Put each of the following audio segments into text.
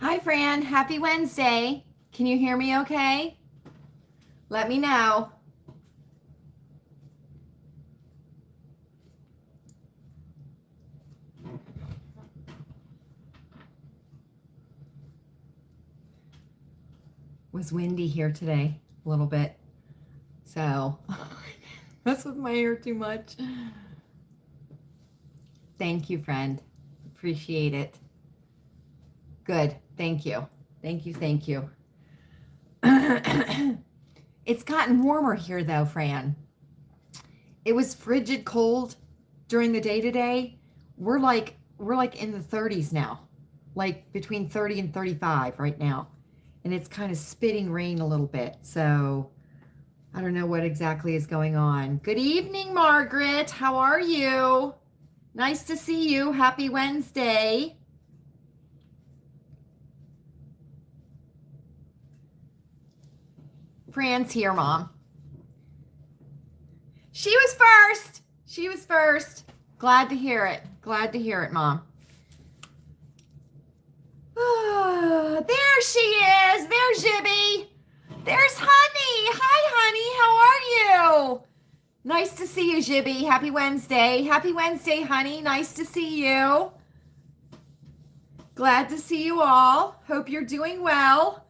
Hi, Fran. Happy Wednesday. Can you hear me okay? Let me know. Was windy here today a little bit. So, mess with my hair too much. Thank you, friend. Appreciate it. Good. Thank you. Thank you. Thank you. It's gotten warmer here though, Fran. It was frigid cold during the day today. We're like in the 30s now. Like between 30 and 35 right now. And it's kind of spitting rain a little bit. So I don't know what exactly is going on. Good evening, Margaret. How are you? Nice to see you. Happy Wednesday. Fran's here, Mom. She was first. She was first. Glad to hear it. Glad to hear it, Mom. Oh, there she is. There's Jibby. There's Honey. Hi, Honey. How are you? Nice to see you, Jibby. Happy Wednesday. Happy Wednesday, Honey. Nice to see you. Glad to see you all. Hope you're doing well.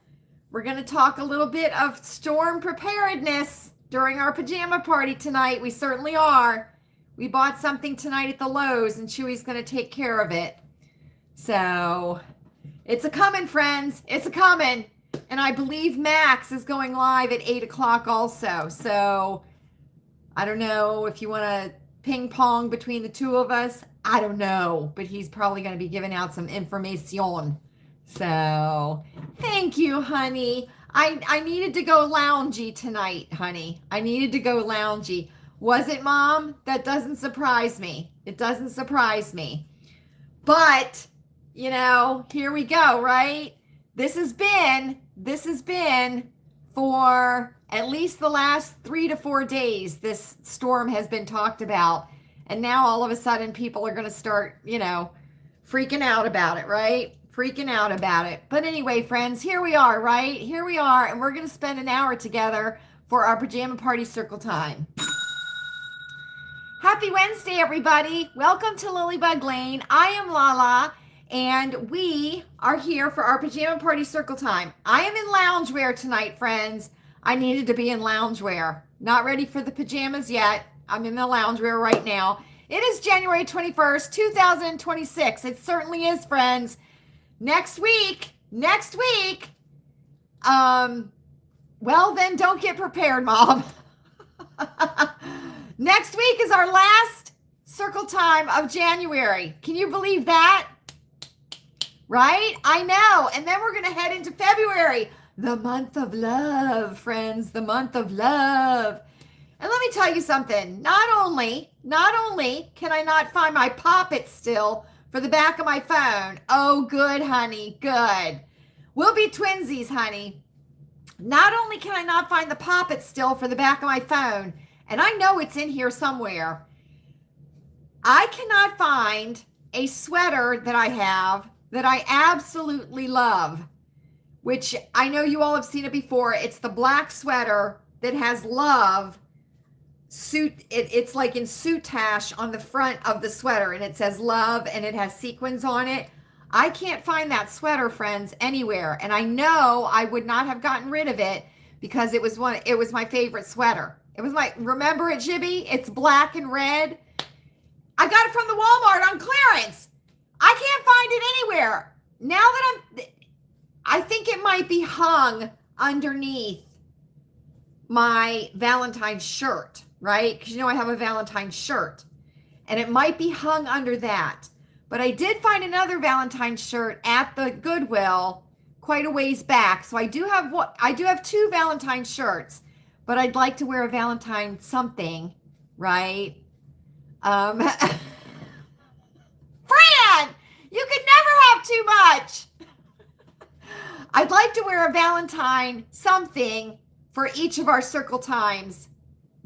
We're going to talk a little bit of storm preparedness during our pajama party tonight. We certainly are. We bought something tonight at the Lowe's and Chewy's going to take care of it. So it's a coming, friends. It's a coming. And I believe Max is going live at 8 o'clock also. So I don't know if you want to ping pong between the two of us. I don't know. But he's probably going to be giving out some information. So thank you, honey. I needed to go loungy tonight, honey. I needed to go loungy. Was it, Mom? That doesn't surprise me. It doesn't surprise me. But, you know, here we go, right? This has been for at least the last 3 to 4 days, this storm has been talked about. And now all of a sudden people are going to start, freaking out about it, right? Freaking out about it. But anyway, friends, here we are, right? Here we are, and we're going to spend an hour together for our pajama party circle time. Happy Wednesday, everybody. Welcome to Lilleybugglane. I am Lala, and we are here for our pajama party circle time. I am in loungewear tonight, friends. I needed to be in loungewear. Not ready for the pajamas yet. I'm in the loungewear right now. It is January 21st, 2026. It certainly is, friends. Next week, well, then don't get prepared, Mom. Next week is our last circle time of January. Can you believe that? Right? I know. And then we're going to head into February, the month of love, friends, the month of love. And let me tell you something. Not only can I not find my poppet still for the back of my phone. Oh, good, honey, good. We'll be twinsies, honey. Not only can I not find the poppet still for the back of my phone, and I know it's in here somewhere, I cannot find a sweater that I have that I absolutely love, which I know you all have seen it before. It's the black sweater that has love suit. It's like in soutache on the front of the sweater, and it says love, and it has sequins on it. I can't find that sweater, friends, anywhere, and I know I would not have gotten rid of it because it was my favorite sweater. Remember it, Jibby? It's black and red. I got it from the Walmart on clearance. I can't find it anywhere. Now that I think it might be hung underneath my Valentine's shirt, right? Because I have a Valentine's shirt, and it might be hung under that. But I did find another Valentine's shirt at the Goodwill quite a ways back. So I do have two Valentine's shirts, but I'd like to wear a Valentine something, right? Fran, you could never have too much. I'd like to wear a Valentine something for each of our circle times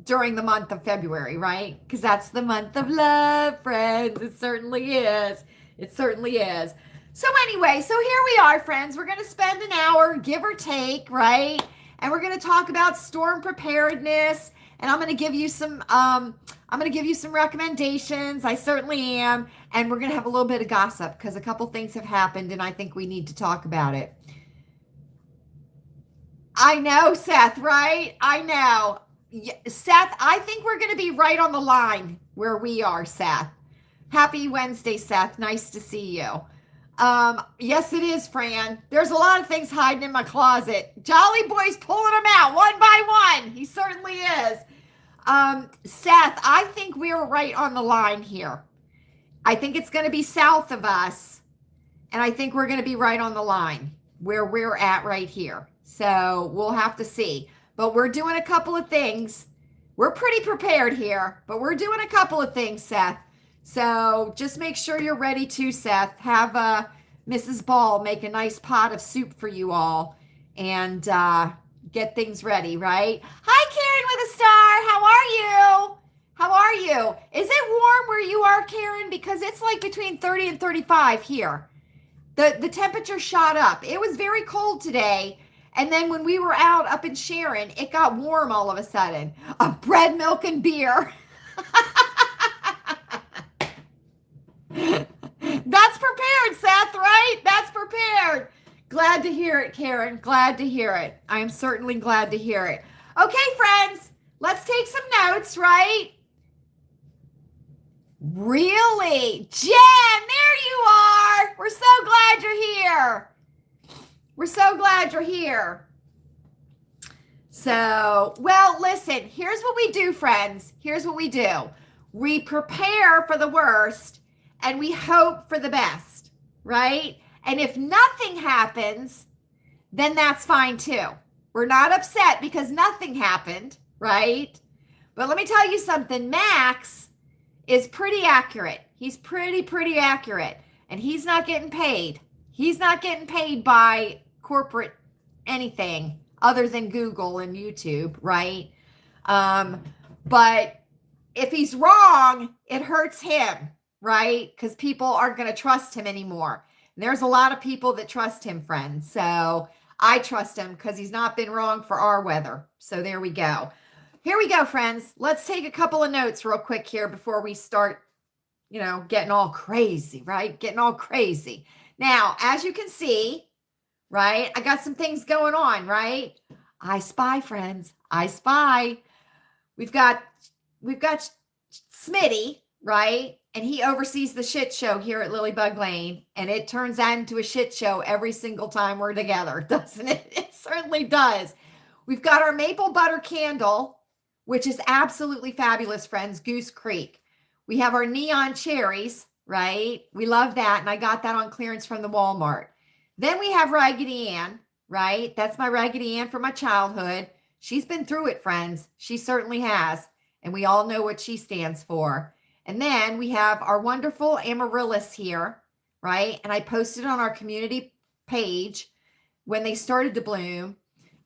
during the month of February, right? Because that's the month of love, friends. It certainly is. It certainly is. So anyway, so here we are, friends. We're going to spend an hour, give or take, right? And we're going to talk about storm preparedness. And I'm going to give you some recommendations. I certainly am. And we're going to have a little bit of gossip because a couple things have happened and I think we need to talk about it. I know, Seth, right? I know. Seth, I think we're going to be right on the line where we are, Seth. Happy Wednesday, Seth. Nice to see you. Yes, it is, Fran. There's a lot of things hiding in my closet. Jolly Boy's pulling them out one by one. He certainly is. Seth, I think we're right on the line here. I think it's going to be south of us. And I think we're going to be right on the line where we're at right here. So we'll have to see. But we're doing a couple of things. We're pretty prepared here, but we're doing a couple of things, Seth. So just make sure you're ready too, Seth. Have Mrs. Ball make a nice pot of soup for you all and get things ready, right? Hi, Karen with a star. How are you? How are you? Is it warm where you are, Karen? Because it's like between 30 and 35 here. The temperature shot up. It was very cold today. And then when we were out up in Sharon, it got warm all of a sudden. Bread, milk, and beer. That's prepared, Seth, right? That's prepared. Glad to hear it, Karen. Glad to hear it. I am certainly glad to hear it. Okay, friends, let's take some notes, right? Really? Jen, there you are. We're so glad you're here. We're so glad you're here. So, well, listen, here's what we do, friends. Here's what we do. We prepare for the worst and we hope for the best, right? And if nothing happens, then that's fine too. We're not upset because nothing happened, right? But let me tell you something. Max is pretty accurate. He's pretty accurate. And he's not getting paid. He's not getting paid by corporate anything other than Google and YouTube, right? But if he's wrong, it hurts him, right? Because people aren't going to trust him anymore. And there's a lot of people that trust him, friends. So I trust him because he's not been wrong for our weather. So there we go. Here we go, friends. Let's take a couple of notes real quick here before we start, getting all crazy, right? Getting all crazy. Now, as you can see, right, I got some things going on, right? I spy, friends. I spy. We've got Smitty, right? And he oversees the shit show here at Lilleybugglane. And it turns out into a shit show every single time we're together, doesn't it? It certainly does. We've got our maple butter candle, which is absolutely fabulous, friends. Goose Creek. We have our neon cherries, right? We love that. And I got that on clearance from the Walmart. Then we have Raggedy Ann, right? That's my Raggedy Ann from my childhood. She's been through it, friends. She certainly has. And we all know what she stands for. And then we have our wonderful amaryllis here, right? And I posted on our community page when they started to bloom.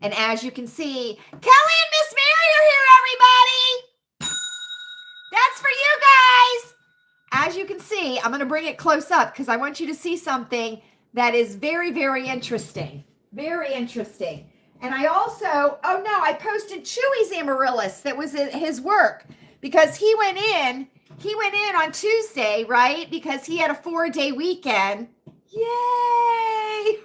And as you can see, Kelly and Miss Mary are here, everybody. That's for you guys. As you can see, I'm going to bring it close up because I want you to see something that is very, very interesting. Very interesting. And I also, I posted Chewy's amaryllis that was his work because he went in on Tuesday, right? Because he had a 4-day weekend. Yay!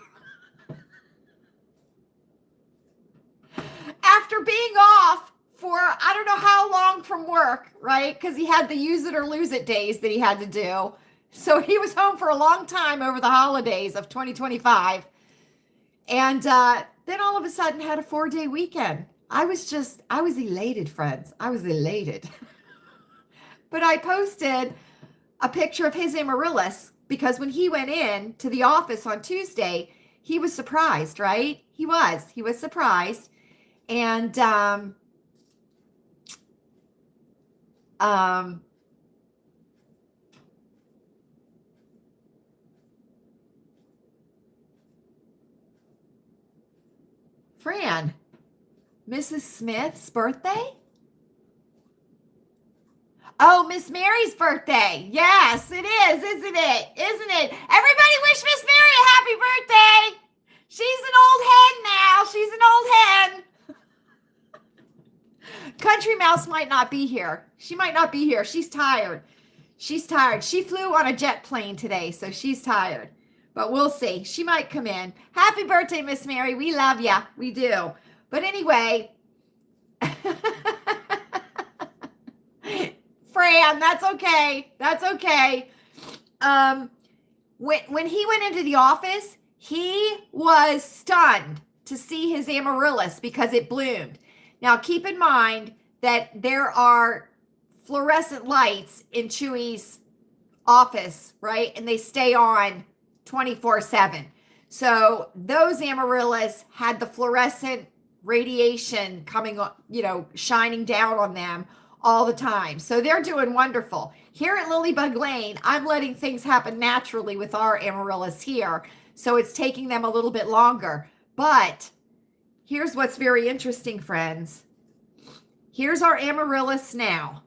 After being off for I don't know how long from work, right? Because he had the use it or lose it days that he had to do. So he was home for a long time over the holidays of 2025. And then all of a sudden had a 4-day weekend. I was elated, friends. I was elated. But I posted a picture of his amaryllis because when he went in to the office on Tuesday, he was surprised, right? He was surprised. And Fran, Mrs. Smith's birthday? Oh, Miss Mary's birthday. Yes, it is, isn't it? Isn't it? Everybody wish Miss Mary Mouse might not be here. She might not be here. She's tired. She's tired. She flew on a jet plane today, so she's tired. But we'll see. She might come in. Happy birthday, Miss Mary. We love ya. We do. But anyway, Fran, that's okay. That's okay. When he went into the office, he was stunned to see his amaryllis because it bloomed. Now, keep in mind that there are fluorescent lights in Chewy's office, right? And they stay on 24/7. So those amaryllis had the fluorescent radiation coming on, shining down on them all the time. So they're doing wonderful. Here at Lilleybugglane, I'm letting things happen naturally with our amaryllis here. So it's taking them a little bit longer. But here's what's very interesting, friends. Here's our amaryllis now,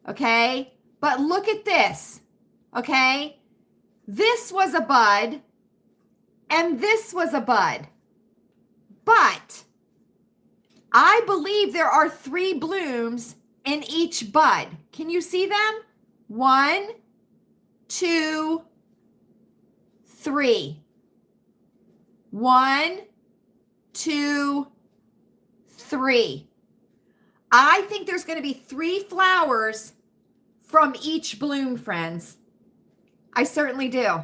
okay? But look at this, okay? This was a bud, and this was a bud. But I believe there are 3 blooms in each bud. Can you see them? 1, 2, 3. 1, 2, 3. I think there's going to be 3 flowers from each bloom, friends. I certainly do.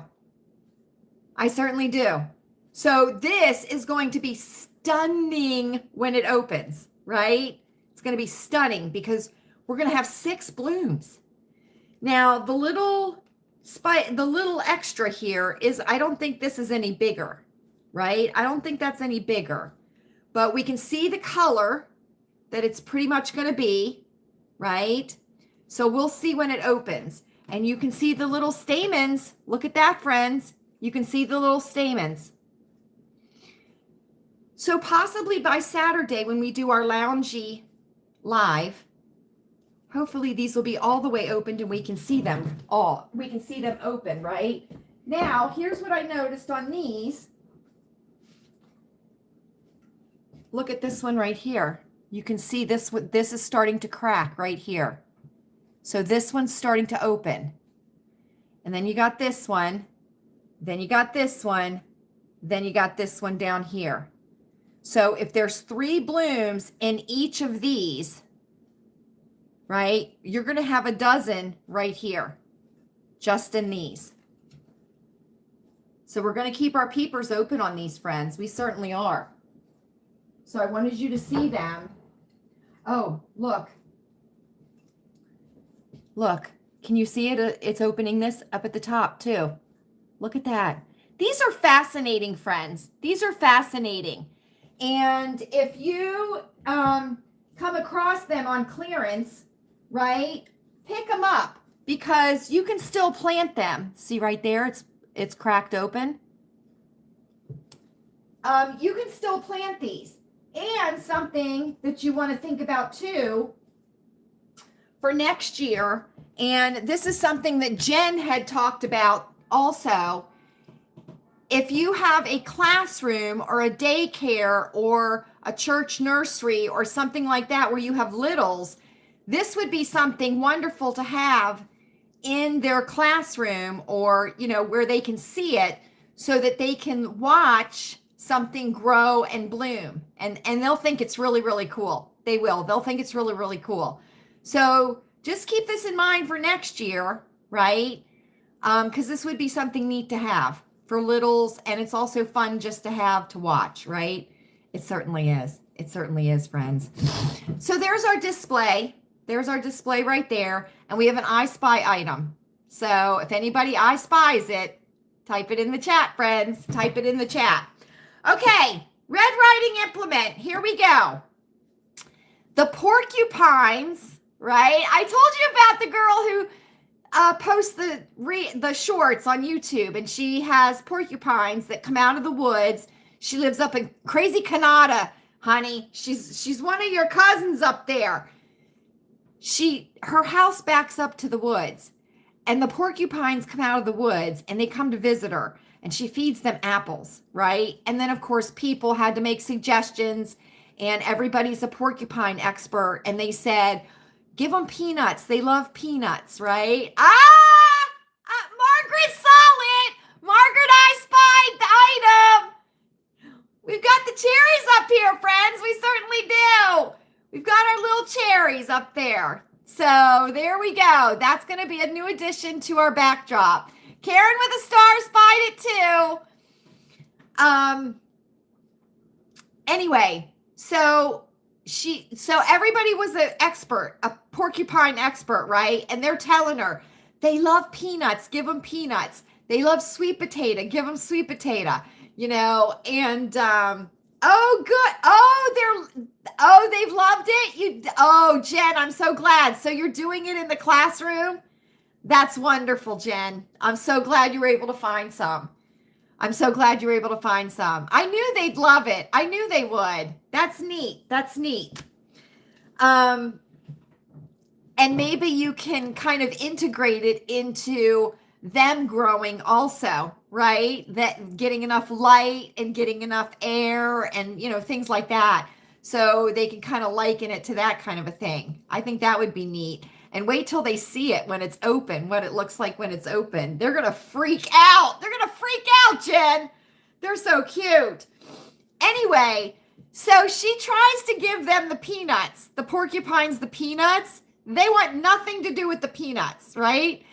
I certainly do. So this is going to be stunning when it opens, right? It's going to be stunning because we're going to have 6 blooms. Now, the little extra here is, I don't think this is any bigger, right? I don't think that's any bigger. But we can see the color that it's pretty much going to be, right? So we'll see when it opens. And you can see the little stamens. Look at that, friends. You can see the little stamens. So possibly by Saturday when we do our loungy live, hopefully these will be all the way opened and we can see them all. We can see them open, right? Now, here's what I noticed on these. Look at this one right here. You can see this is starting to crack right here. So this one's starting to open. And then you got this one. Then you got this one. Then you got this one down here. So if there's 3 blooms in each of these, right, you're going to have a dozen right here, just in these. So we're going to keep our peepers open on these, friends. We certainly are. So I wanted you to see them. Oh, look. Look. Can you see it? It's opening this up at the top too. Look at that. These are fascinating, friends. These are fascinating. And if you come across them on clearance, right, pick them up because you can still plant them. See right there, it's cracked open. You can still plant these. And something that you want to think about too for next year, and this is something that Jen had talked about also. If you have a classroom or a daycare or a church nursery or something like that where you have littles, this would be something wonderful to have in their classroom or, where they can see it so that they can watch something grow and bloom. And they'll think it's really, really cool. They will. They'll think it's really, really cool. So just keep this in mind for next year, right? Because this would be something neat to have for littles, and it's also fun just to have to watch, right? It certainly is. It certainly is, friends. So there's our display. There's our display right there, and we have an I Spy item. So if anybody I Spies it, type it in the chat, friends. Type it in the chat. Okay, red writing implement. Here we go. The porcupines, right? I told you about the girl who posts the shorts on YouTube, and she has porcupines that come out of the woods. She lives up in crazy Canada, honey. She's one of your cousins up there. Her house backs up to the woods, and the porcupines come out of the woods, and they come to visit her, and she feeds them apples, right? And then, of course, people had to make suggestions, and everybody's a porcupine expert, and they said, Give them peanuts. They love peanuts, right? Margaret saw it. Margaret, I spied the item. We've got the cherries up here, friends. We certainly do. We've got our little cherries up there. So there we go. That's going to be a new addition to our backdrop. Karen with a star spied it too. Anyway, so everybody was an expert, a porcupine expert, right? And they're telling her they love peanuts, give them peanuts. They love sweet potato, give them sweet potato, and oh good. They've loved it. Jen, I'm so glad. So you're doing it in the classroom? That's wonderful, Jen. I'm so glad you were able to find some. I knew they'd love it. I knew they would. That's neat. And maybe you can kind of integrate it into them growing also, right? That getting enough light and getting enough air and, things like that. So they can kind of liken it to that kind of a thing. I think that would be neat. And wait till they see it when it's open, what it looks like when it's open. They're going to freak out. Jen. They're so cute. Anyway, so she tries to give them the peanuts, the porcupines, the peanuts. They want nothing to do with the peanuts, right?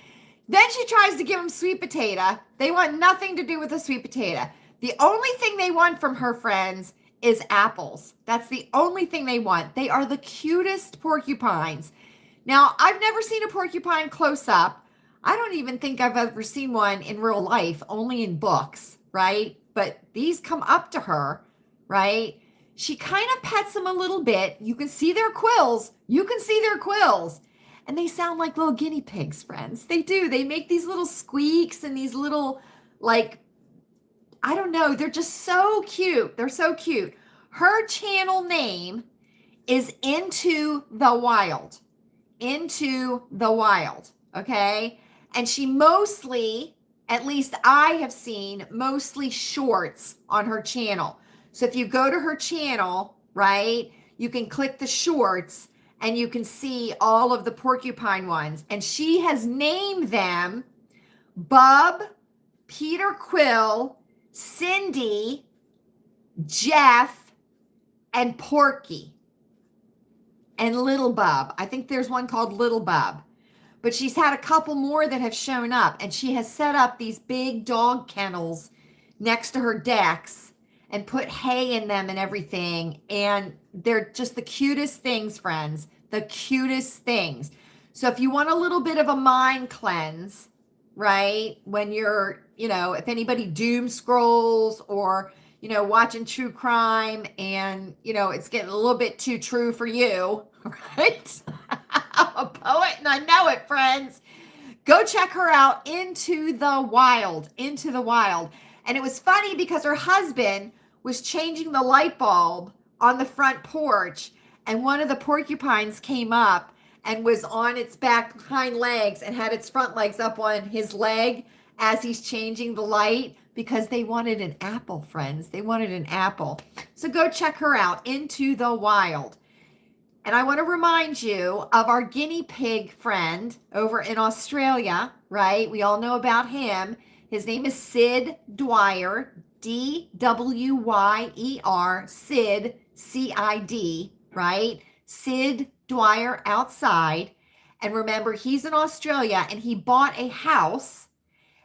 Then she tries to give them sweet potato. They want nothing to do with the sweet potato. The only thing they want from her friends is apples. That's the only thing they want. They are the cutest porcupines. Now, I've never seen a porcupine close up. I don't even think I've ever seen one in real life, only in books, right? But these come up to her, right? She kind of pets them a little bit. You can see their quills. And they sound like little guinea pigs, friends. They do. They make these little squeaks and these little, I don't know. They're just so cute. They're so cute. Her channel name is Into the Wild. Okay? And she mostly, at least I have seen, mostly shorts on her channel. So if you go to her channel, right, you can click the shorts and you can see all of the porcupine ones. And she has named them Bub, Peter Quill, Cindy, Jeff, and Porky. And Little Bub. I think there's one called Little Bub. But she's had a couple more that have shown up. And she has set up these big dog kennels next to her decks and put hay in them and everything. And they're just the cutest things, friends. The cutest things. So if you want a little bit of a mind cleanse, right? When you're, if anybody doom scrolls or, watching true crime and, it's getting a little bit too true for you, right? I'm a poet and I know it, friends. Go check her out, Into the Wild. And it was funny because her husband was changing the light bulb on the front porch, and one of the porcupines came up and was on its back hind legs and had its front legs up on his leg as he's changing the light because they wanted an apple, friends. They wanted an apple. So go check her out, Into the Wild. And I want to remind you of our guinea pig friend over in Australia, right? We all know about him. His name is Sid Dwyer, D-W-Y-E-R, Sid, C-I-D, right? Sid Dwyer outside. And remember, he's in Australia and he bought a house.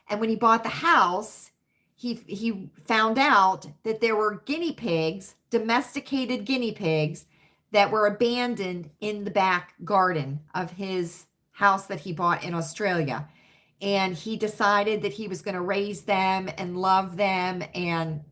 And when he bought the house, he found out that there were guinea pigs, domesticated guinea pigs, that were abandoned in the back garden of his house that he bought in Australia. And he decided that he was going to raise them and love them and,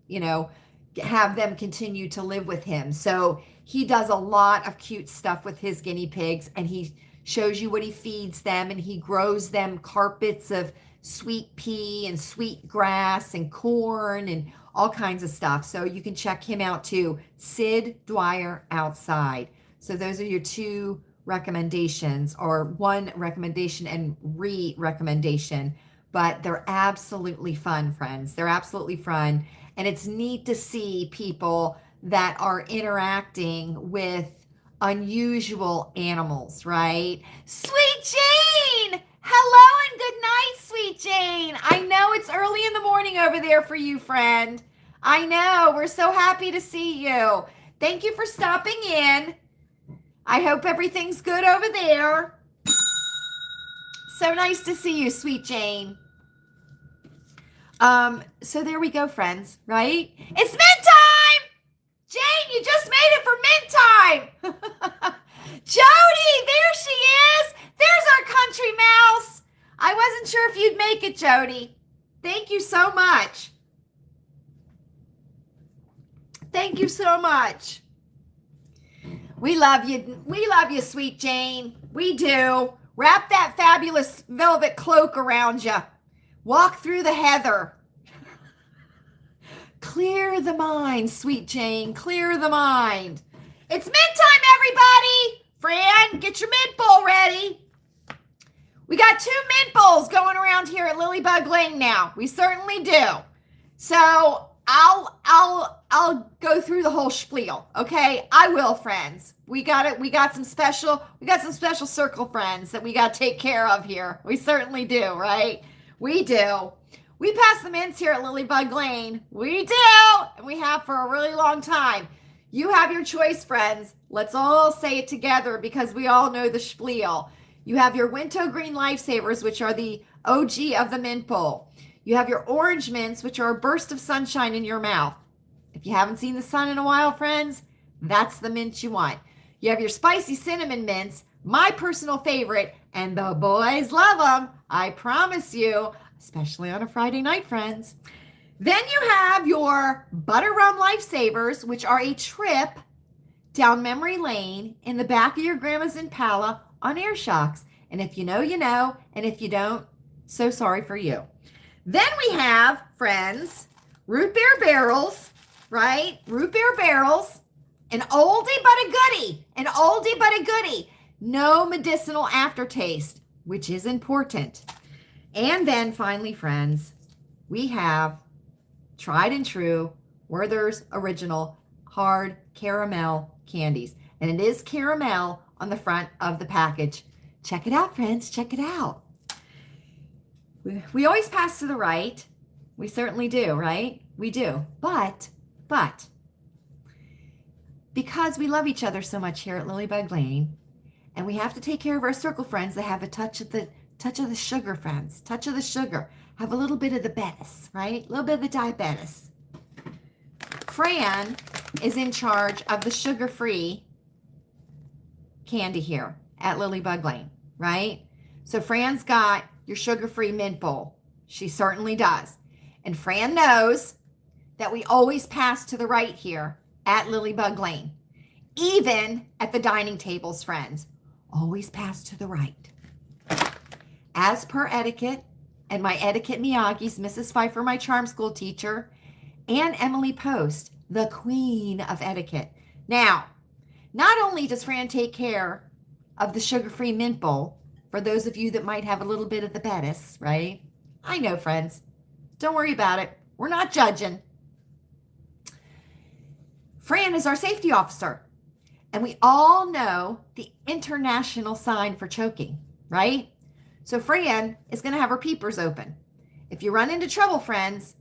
have them continue to live with him. So he does a lot of cute stuff with his guinea pigs, and he shows you what he feeds them, and he grows them carpets of sweet pea and sweet grass and corn and all kinds of stuff. So you can check him out too. Sid Dwyer outside. So those are your two recommendations, or one recommendation and re-recommendation, but they're absolutely fun, friends. They're absolutely fun. And it's neat to see people that are interacting with unusual animals, right? Sweet Jane! Hello and good night, Sweet Jane. I know it's early in the morning over there for you, friend. I know. We're so happy to see you. Thank you for stopping in. I hope everything's good over there. So nice to see you, Sweet Jane. So there we go, friends, right? It's mint time! Jane, you just made it for mint time! Jody, there she is! There's our country mouse! I wasn't sure if you'd make it, Jody. Thank you so much. Thank you so much. We love you. We love you, Sweet Jane. We do. Wrap that fabulous velvet cloak around you. Walk through the heather. Clear the mind, Sweet Jane. Clear the mind. It's mint time, everybody. Fran, get your mint bowl ready. We got 2 mint bowls going around here at Lilleybugglane now. We certainly do. So I'll go through the whole spiel. Okay, I will, friends. We got it. We got some special circle friends that we got to take care of here. We certainly do, right? We do. We pass the mints here at Lilleybugglane. We do, and we have for a really long time. You have your choice, friends. Let's all say it together because we all know the spiel. You have your wintergreen lifesavers, which are the OG of the mint bowl. You have your orange mints, which are a burst of sunshine in your mouth. If you haven't seen the sun in a while, friends, that's the mint you want. You have your spicy cinnamon mints, my personal favorite, and the boys love them. I promise you, especially on a Friday night, friends. Then you have your butter rum lifesavers, which are a trip down memory lane in the back of your grandma's Impala on air shocks. And if you know, you know. And if you don't, so sorry for you. Then we have, friends, root beer barrels, right? Root beer barrels, an oldie but a goodie, an oldie but a goodie. No medicinal aftertaste, which is important. And then finally, friends, we have tried and true Werther's Original hard caramel candies. And it is caramel on the front of the package. Check it out, friends. Check it out. We always pass to the right. We certainly do, right? We do. But, because we love each other so much here at Lilleybugglane, and we have to take care of our circle friends that have a touch of the sugar, friends. Touch of the sugar. Have a little bit of the bettis, right? A little bit of the diabetes. Fran is in charge of the sugar-free candy here at Lilleybugglane, right? So Fran's got your sugar-free mint bowl. She certainly does. And Fran knows that we always pass to the right here at Lilleybugglane. Even at the dining tables, friends. Always pass to the right. As per etiquette, and my etiquette Miyagi's, Mrs. Pfeiffer, my charm school teacher, and Emily Post, the queen of etiquette. Now, not only does Fran take care of the sugar-free mint bowl, for those of you that might have a little bit of the bettis, right? I know, friends. Don't worry about it. We're not judging. Fran is our safety officer. And we all know the international sign for choking, right? So Fran is going to have her peepers open. If you run into trouble, friends,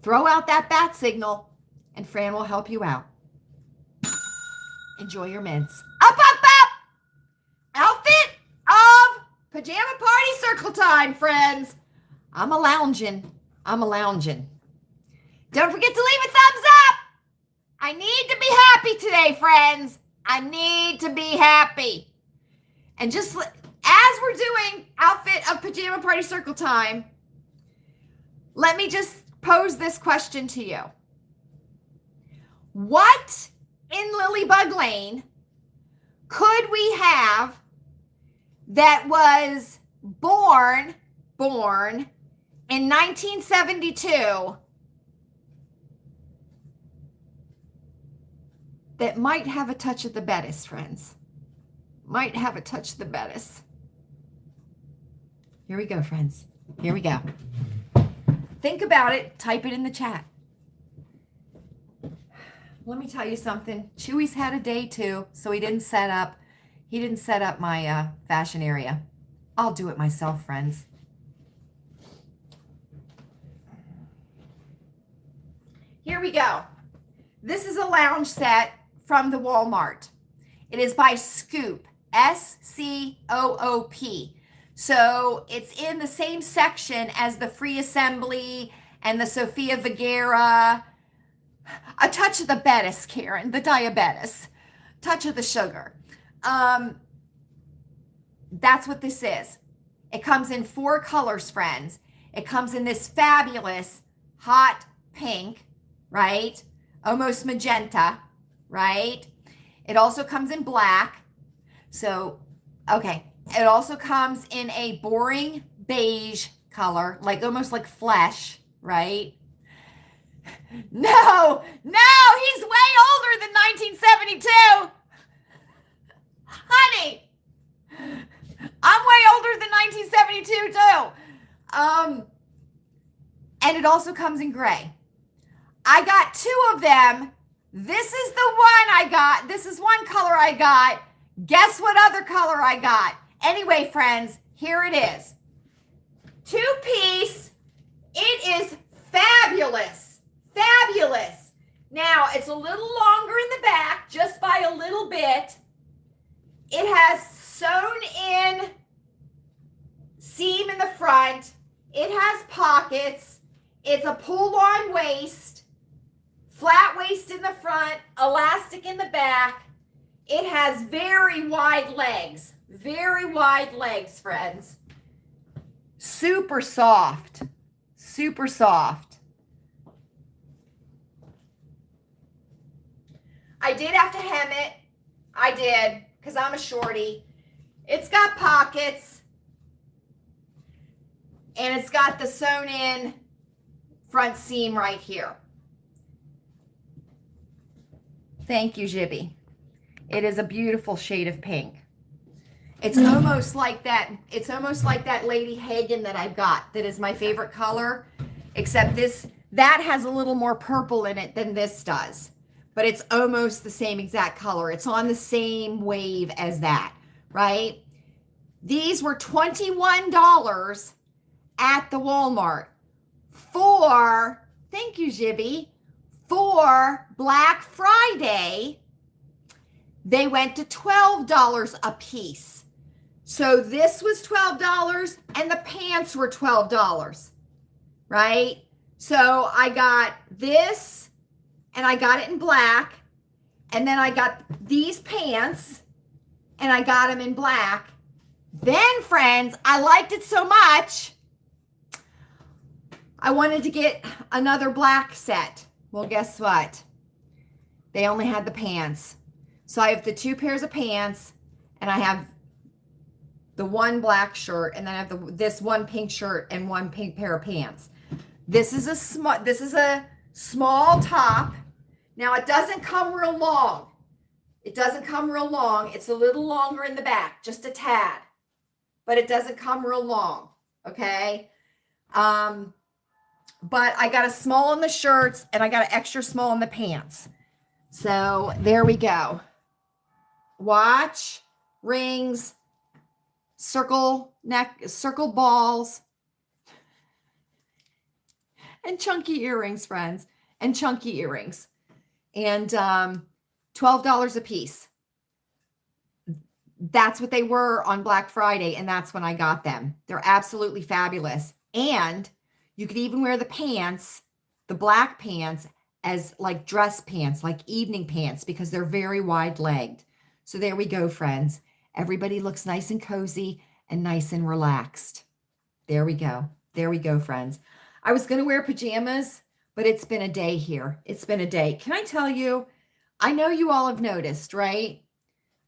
throw out that bat signal and Fran will help you out. Enjoy your mints. Up, up, up! Outfit of pajama party circle time, friends. I'm a lounging. Don't forget to leave a thumbs up. I need to be happy today, friends. I need to be happy. And just as we're doing outfit of pajama party circle time, let me just pose this question to you. What in Lilleybugglane could we have that was born in 1972 that might have a touch of the bettis, friends? Might have a touch of the bettis. Here we go, friends. Here we go. Think about it. Type it in the chat. let me tell you something. Chewy's had a day too, so he didn't set up my fashion area. I'll do it myself, friends. Here we go. This is a lounge set from the Walmart. It is by Scoop, Scoop. So it's in the same section as the Free Assembly and the Sofia Vergara. A touch of the Bettis, Karen, the diabetes. Touch of the sugar. That's what this is. It comes in 4 colors, friends. It comes in this fabulous hot pink, right? Almost magenta, right? It also comes in black. So, okay. It also comes in a boring beige color, like almost like flesh, right? No, he's way older than 1972. Honey, I'm way older than 1972 too. And it also comes in gray. I got 2 of them. This is the one I got. This is one color I got. Guess what other color I got? Anyway, friends, here it is. 2-piece. It is fabulous. Fabulous. Now, it's a little longer in the back, just by a little bit. It has sewn in seam in the front. It has pockets. It's a pull-on waist. Flat waist in the front, elastic in the back. It has very wide legs. Very wide legs, friends. Super soft. Super soft. I did have to hem it. I did, because I'm a shorty. It's got pockets. And it's got the sewn in front seam right here. Thank you, Jibby. It is a beautiful shade of pink. It's almost like that. It's almost like that Lady Hagen that I've got. That is my favorite color. Except that has a little more purple in it than this does. But it's almost the same exact color. It's on the same wave as that, right? These were $21 at the Walmart for, thank you, Jibby, for Black Friday. They went to $12 a piece. So this was $12 and the pants were $12, right? So I got this and I got it in black, and then I got these pants and I got them in black. Then, friends, I liked it so much, I wanted to get another black set. Well, guess what? They only had the pants. So I have the 2 pairs of pants, and I have the 1 black shirt, and then I have this 1 pink shirt and 1 pink pair of pants. This is a small top. Now it doesn't come real long. It doesn't come real long. It's a little longer in the back, just a tad, but it doesn't come real long. Okay. But I got a small in the shirts and I got an extra small in the pants. So there we go. Watch, rings, circle neck, circle balls, and chunky earrings, friends, and chunky earrings. And $12 a piece. That's what they were on Black Friday, and that's when I got them. They're absolutely fabulous. And you could even wear the pants, the black pants, as like dress pants, like evening pants, because they're very wide-legged. So there we go, friends. Everybody looks nice and cozy and nice and relaxed. There we go. There we go, friends. I was going to wear pajamas, but it's been a day here. It's been a day. Can I tell you, I know you all have noticed, right?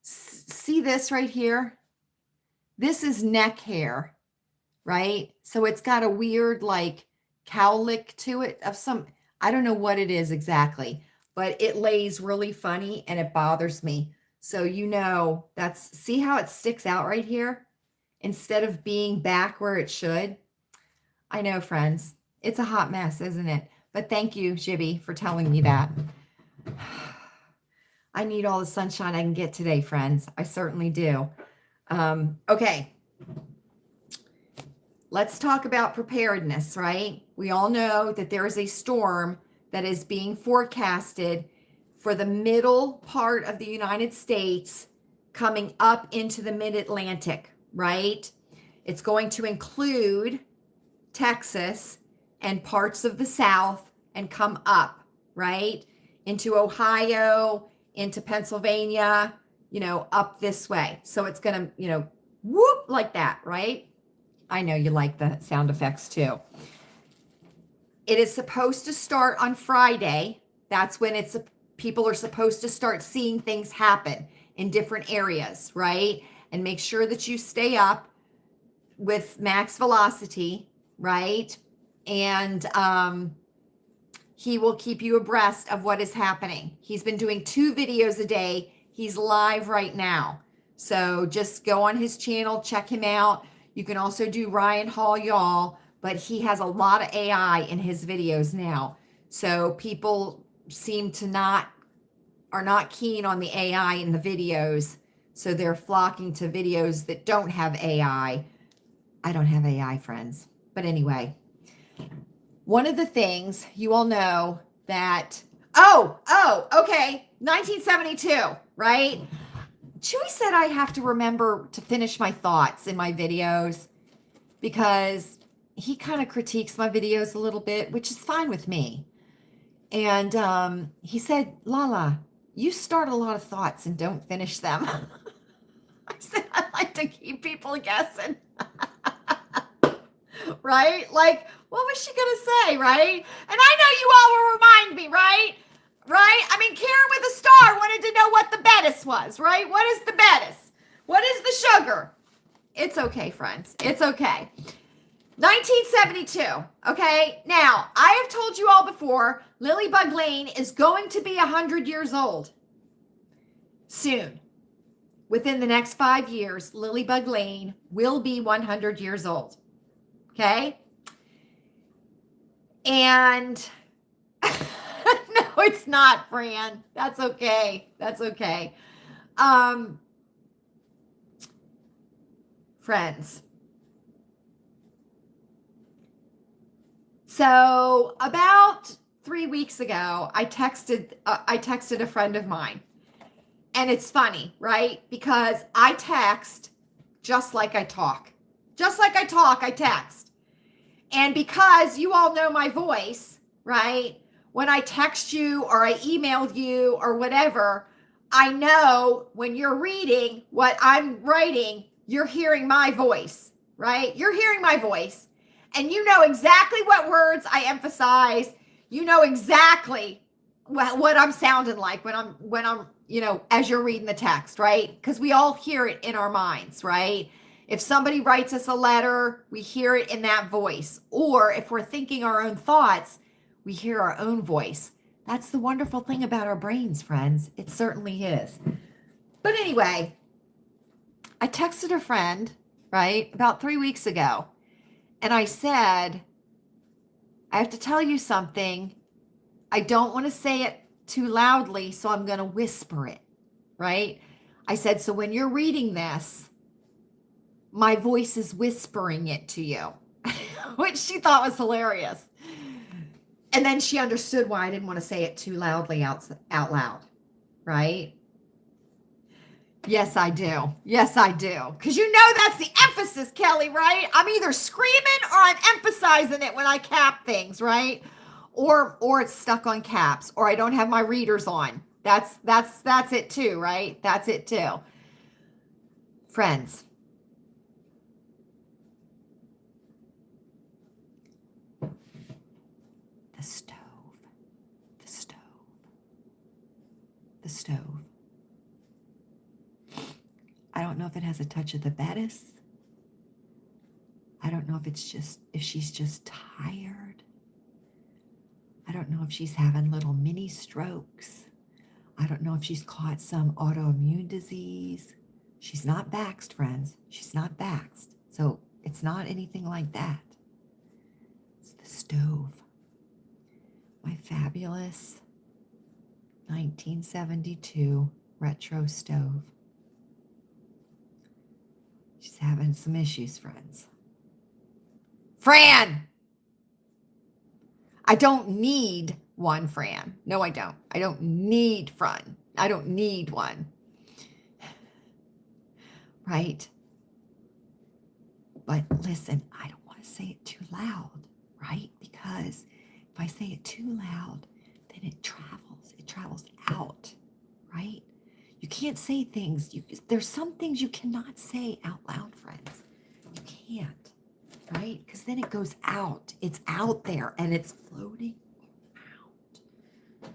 See this right here? This is neck hair, right? So it's got a weird like cowlick to it of some, I don't know what it is exactly, but it lays really funny and it bothers me. So you know, see how it sticks out right here instead of being back where it should? I know, friends, it's a hot mess, isn't it? But thank you, Jibby, for telling me that. I need all the sunshine I can get today, friends. I certainly do. Okay. Let's talk about preparedness, right? We all know that there is a storm that is being forecasted for the middle part of the United States coming up into the mid-Atlantic, right? It's going to include Texas and parts of the South and come up, right? Into Ohio, into Pennsylvania, up this way. So it's going to, whoop like that, right? I know you like the sound effects too. It is supposed to start on Friday. That's when people are supposed to start seeing things happen in different areas, right? And make sure that you stay up with max velocity, right? And he will keep you abreast of what is happening. He's been doing 2 videos a day. He's live right now. So just go on his channel, check him out. You can also do Ryan Hall Y'all, but he has a lot of AI in his videos now. So people seem to are not keen on the AI in the videos. So they're flocking to videos that don't have AI. I don't have AI, friends. But anyway, one of the things you all know that, okay, 1972, right? Chewy said I have to remember to finish my thoughts in my videos because he kind of critiques my videos a little bit, which is fine with me. And he said, Lala, you start a lot of thoughts and don't finish them. I said, I like to keep people guessing. Right? Like, what was she going to say, right? And I know you all will remind me, right? Right? I mean, Karen with a star wanted to know what the Bettis was, right? What is the Bettis? What is the sugar? It's okay, friends. It's okay. 1972, okay? Now, I have told you all before, Lilleybugglane is going to be 100 years old soon. Within the next 5 years, Lilleybugglane will be 100 years old, okay? And no, it's not, Fran. That's okay. That's okay. Friends. So about 3 weeks ago, I texted a friend of mine. And it's funny, right? Because I text just like I talk. Just like I talk, I text. And because you all know my voice, right? When I text you or I email you or whatever, I know when you're reading what I'm writing, you're hearing my voice, right? You're hearing my voice. And you know exactly what words I emphasize. You know exactly what I'm sounding like when I'm as you're reading the text, right? Because we all hear it in our minds, right? If somebody writes us a letter, we hear it in that voice. Or if we're thinking our own thoughts, we hear our own voice. That's the wonderful thing about our brains, friends. It certainly is. But anyway, I texted a friend, right, about 3 weeks ago. And I said, I have to tell you something. I don't want to say it too loudly, so I'm going to whisper it, right? I said, so when you're reading this, my voice is whispering it to you, which she thought was hilarious. And then she understood why I didn't want to say it too loudly out loud, right? Yes, I do. Yes, I do. Because you know that's the emphasis, Kelly, right? I'm either screaming or I'm emphasizing it when I cap things, right? Or it's stuck on caps, or I don't have my readers on. That's it too, right? That's it too. Friends. The stove. The stove. The stove. I don't know if it has a touch of the Bettis. I don't know if she's just tired. I don't know if she's having little mini strokes. I don't know if she's caught some autoimmune disease. She's not vaxxed, friends. She's not vaxxed. So it's not anything like that. It's the stove. My fabulous 1972 retro stove. She's having some issues, friends. Fran! I don't need one, Fran. No, I don't. I don't need Fran. I don't need one. Right? But listen, I don't want to say it too loud, right? Because if I say it too loud, then it travels out, right? You can't say things. There's some things you cannot say out loud, friends. You can't, right? Because then it goes out. It's out there and it's floating out.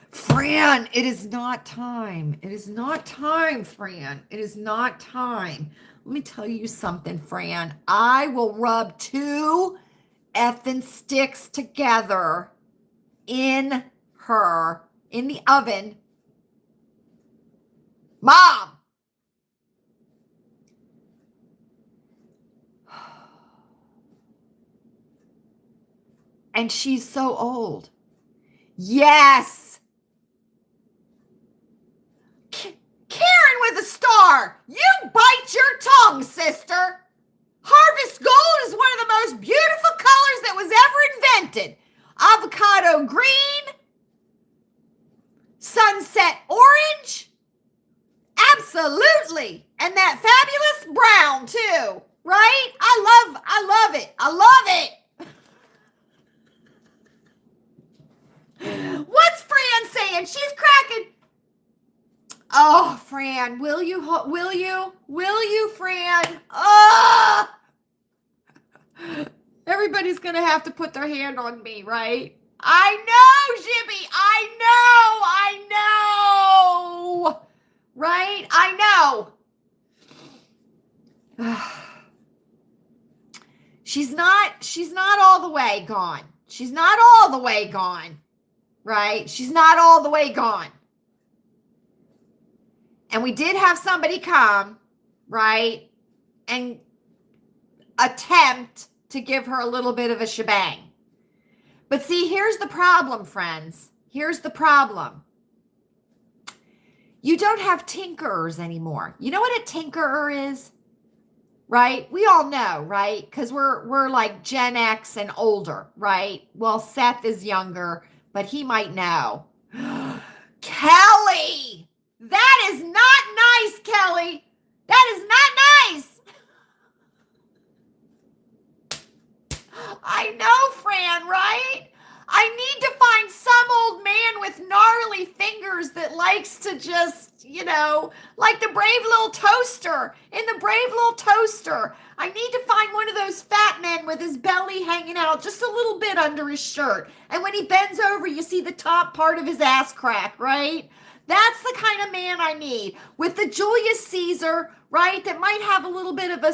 Fran, it is not time. It is not time, Fran. It is not time. Let me tell you something, Fran. I will rub 2 effing sticks together in the oven. Mom! And she's so old. Yes! Karen with a star! You bite your tongue, sister! Harvest gold is one of the most beautiful colors that was ever invented. Avocado green, sunset orange, absolutely. And that fabulous brown too, right? I love it. I love it. What's Fran saying? She's cracking. Oh, Fran, will you, Fran? Oh! Everybody's going to have to put their hand on me, right? I know, Jimmy. I know. Right? I know. She's not all the way gone. She's not all the way gone. Right? She's not all the way gone. And we did have somebody come, right, and attempt to give her a little bit of a shebang. But see, here's the problem, friends. Here's the problem. You don't have tinkerers anymore. You know what a tinkerer is? Right? We all know, right? Because we're like Gen X and older, right? Well, Seth is younger, but he might know. Kelly! That is not nice, Kelly. That is not nice. I know, Fran, right? I need to find some old man with gnarly fingers that likes to just, like the brave little toaster. In the brave little toaster, I need to find one of those fat men with his belly hanging out just a little bit under his shirt. And when he bends over, you see the top part of his ass crack, right? That's the kind of man I need. With the Julius Caesar, right, that might have a little bit of a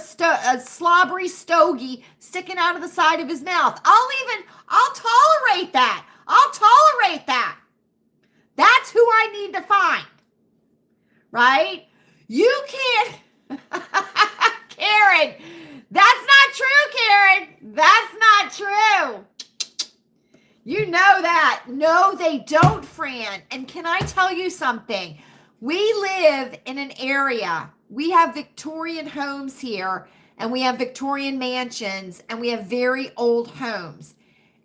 slobbery stogie sticking out of the side of his mouth. I'll tolerate that. I'll tolerate that. That's who I need to find. Right? You can't. Karen, that's not true, Karen. That's not true. You know that. No, they don't, Fran. And can I tell you something? We live in an area. We have Victorian homes here, and we have Victorian mansions, and we have very old homes.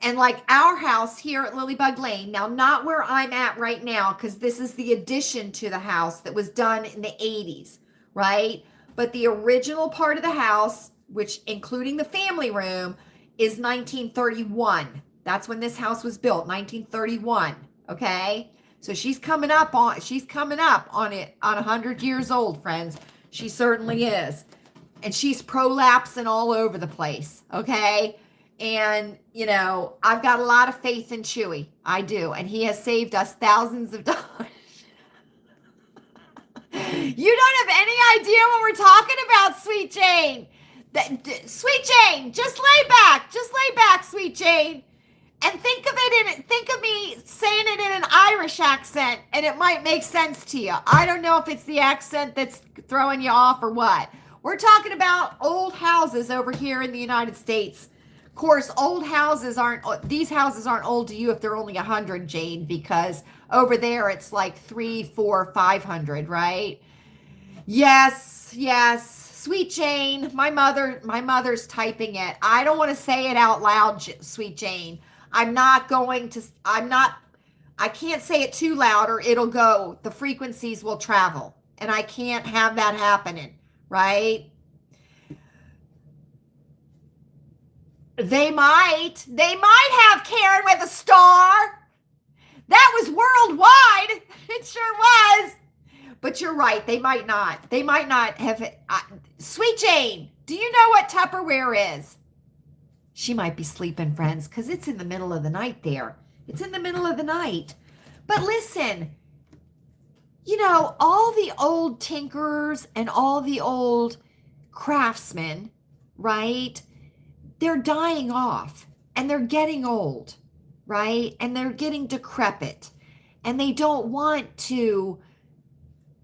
And like our house here at Lilleybugglane, now not where I'm at right now, because this is the addition to the house that was done in the 80s, right? But the original part of the house, which including the family room, is 1931. That's when this house was built, 1931. Okay, so she's coming up on it on 100 years old, friends. She certainly is, and she's prolapsing all over the place. Okay, and I've got a lot of faith in Chewy. I do, and he has saved us thousands of dollars. You don't have any idea what we're talking about, Sweet Jane. Sweet Jane, just lay back, Sweet Jane. And think of me saying it in an Irish accent, and it might make sense to you. I don't know if it's the accent that's throwing you off or what. We're talking about old houses over here in the United States course, these houses aren't old to you if they're only 100, Jade, because over there it's like 3, 4, 500, right? Yes, yes. Sweet Jane, my mother's typing it. I don't want to say it out loud, Sweet Jane. I can't say it too loud or the frequencies will travel. And I can't have that happening, right? They might have Karen with a star. That was worldwide. It sure was. But you're right. They might not. They might not have. Sweet Jane, do you know what Tupperware is? She might be sleeping, friends, because it's in the middle of the night there. It's in the middle of the night. But listen, all the old tinkerers and all the old craftsmen, right? They're dying off and they're getting old, right? And they're getting decrepit and they don't want to,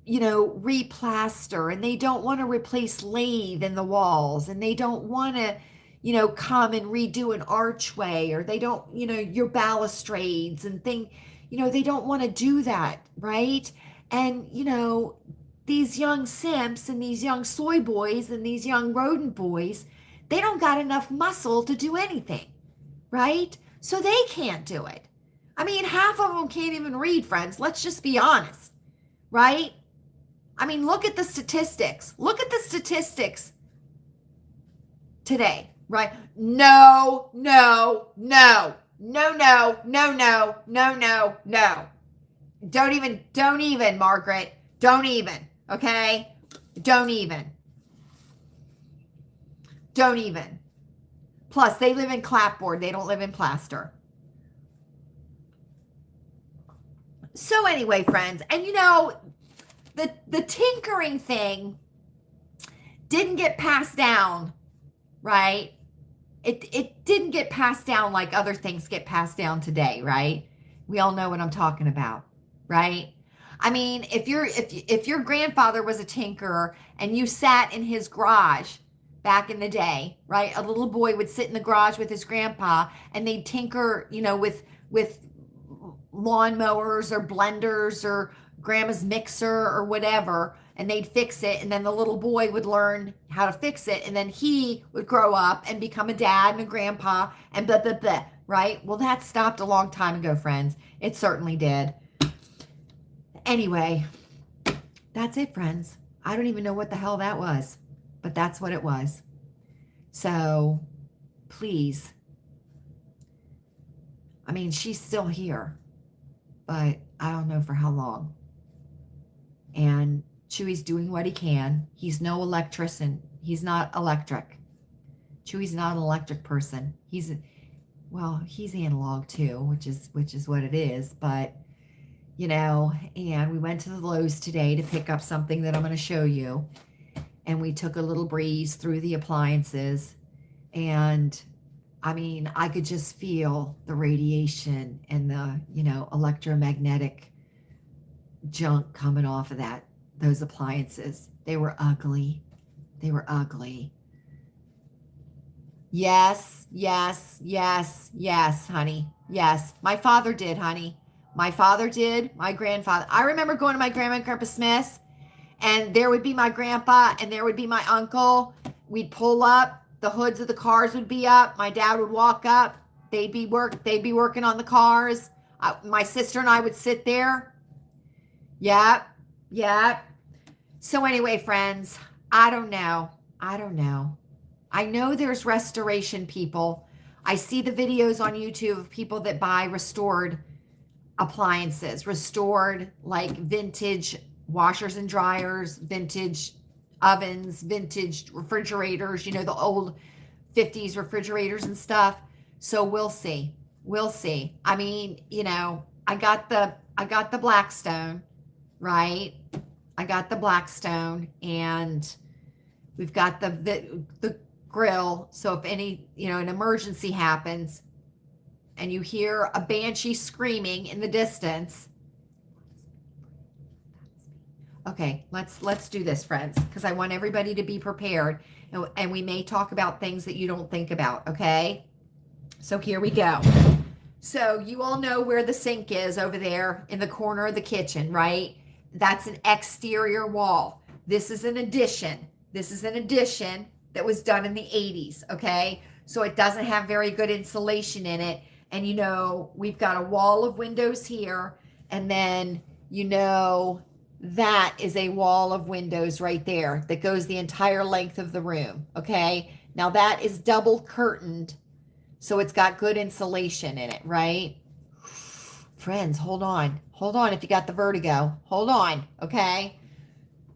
replaster, and they don't want to replace lathe in the walls, and they don't want to, come and redo an archway, or they don't, your balustrades and they don't want to do that, right? And, these young simps and these young soy boys and these young rodent boys, they don't got enough muscle to do anything, right? So they can't do it. I mean, half of them can't even read, friends. Let's just be honest, right? I mean, look at the statistics. Look at the statistics today, right? No. Don't even, Margaret. Don't even, okay? Don't even. Plus, they live in clapboard. They don't live in plaster. So anyway, friends, and the tinkering thing didn't get passed down, right? It didn't get passed down like other things get passed down today, right? We all know what I'm talking about, right? I mean, if your grandfather was a tinkerer and you sat in his garage back in the day, right? A little boy would sit in the garage with his grandpa and they'd tinker, with lawnmowers or blenders or grandma's mixer or whatever, and they'd fix it, and then the little boy would learn how to fix it, and then he would grow up and become a dad and a grandpa and blah, blah, blah, right? Well, that stopped a long time ago, friends. It certainly did. Anyway, that's it, friends. I don't even know what the hell that was, but that's what it was. So, please. I mean, she's still here, but I don't know for how long. And Chewy's doing what he can. He's no electrician. He's not electric. Chewy's not an electric person. He's analog too, which is what it is. But, and we went to the Lowe's today to pick up something that I'm going to show you. And we took a little breeze through the appliances. And, I mean, I could just feel the radiation and the, electromagnetic junk coming off of those appliances. They were ugly. Yes, honey. Yes. My father did, honey. My father did. My grandfather. I remember going to my grandma and grandpa Smith's, and there would be my grandpa and there would be my uncle. We'd pull up. The hoods of the cars would be up. My dad would walk up. They'd be working on the cars. My sister and I would sit there. Yep. So anyway, friends, I don't know. I know there's restoration people. I see the videos on YouTube of people that buy restored appliances, restored like vintage washers and dryers, vintage ovens, vintage refrigerators, the old 50s refrigerators and stuff. So we'll see. I mean, I got the Blackstone. Right? I got the Blackstone, and we've got the grill. So if an emergency happens and you hear a banshee screaming in the distance. Okay, let's do this, friends, because I want everybody to be prepared, and we may talk about things that you don't think about, okay? So here we go. So you all know where the sink is over there in the corner of the kitchen, right? That's an exterior wall. This is an addition. This is an addition that was done in the 80s, okay? So it doesn't have very good insulation in it. And you know, we've got a wall of windows here, and then you know that is a wall of windows right there that goes the entire length of the room, okay? Now that is double curtained, so it's got good insulation in it, right? Friends, hold on. Hold on if you got the vertigo. Hold on, okay?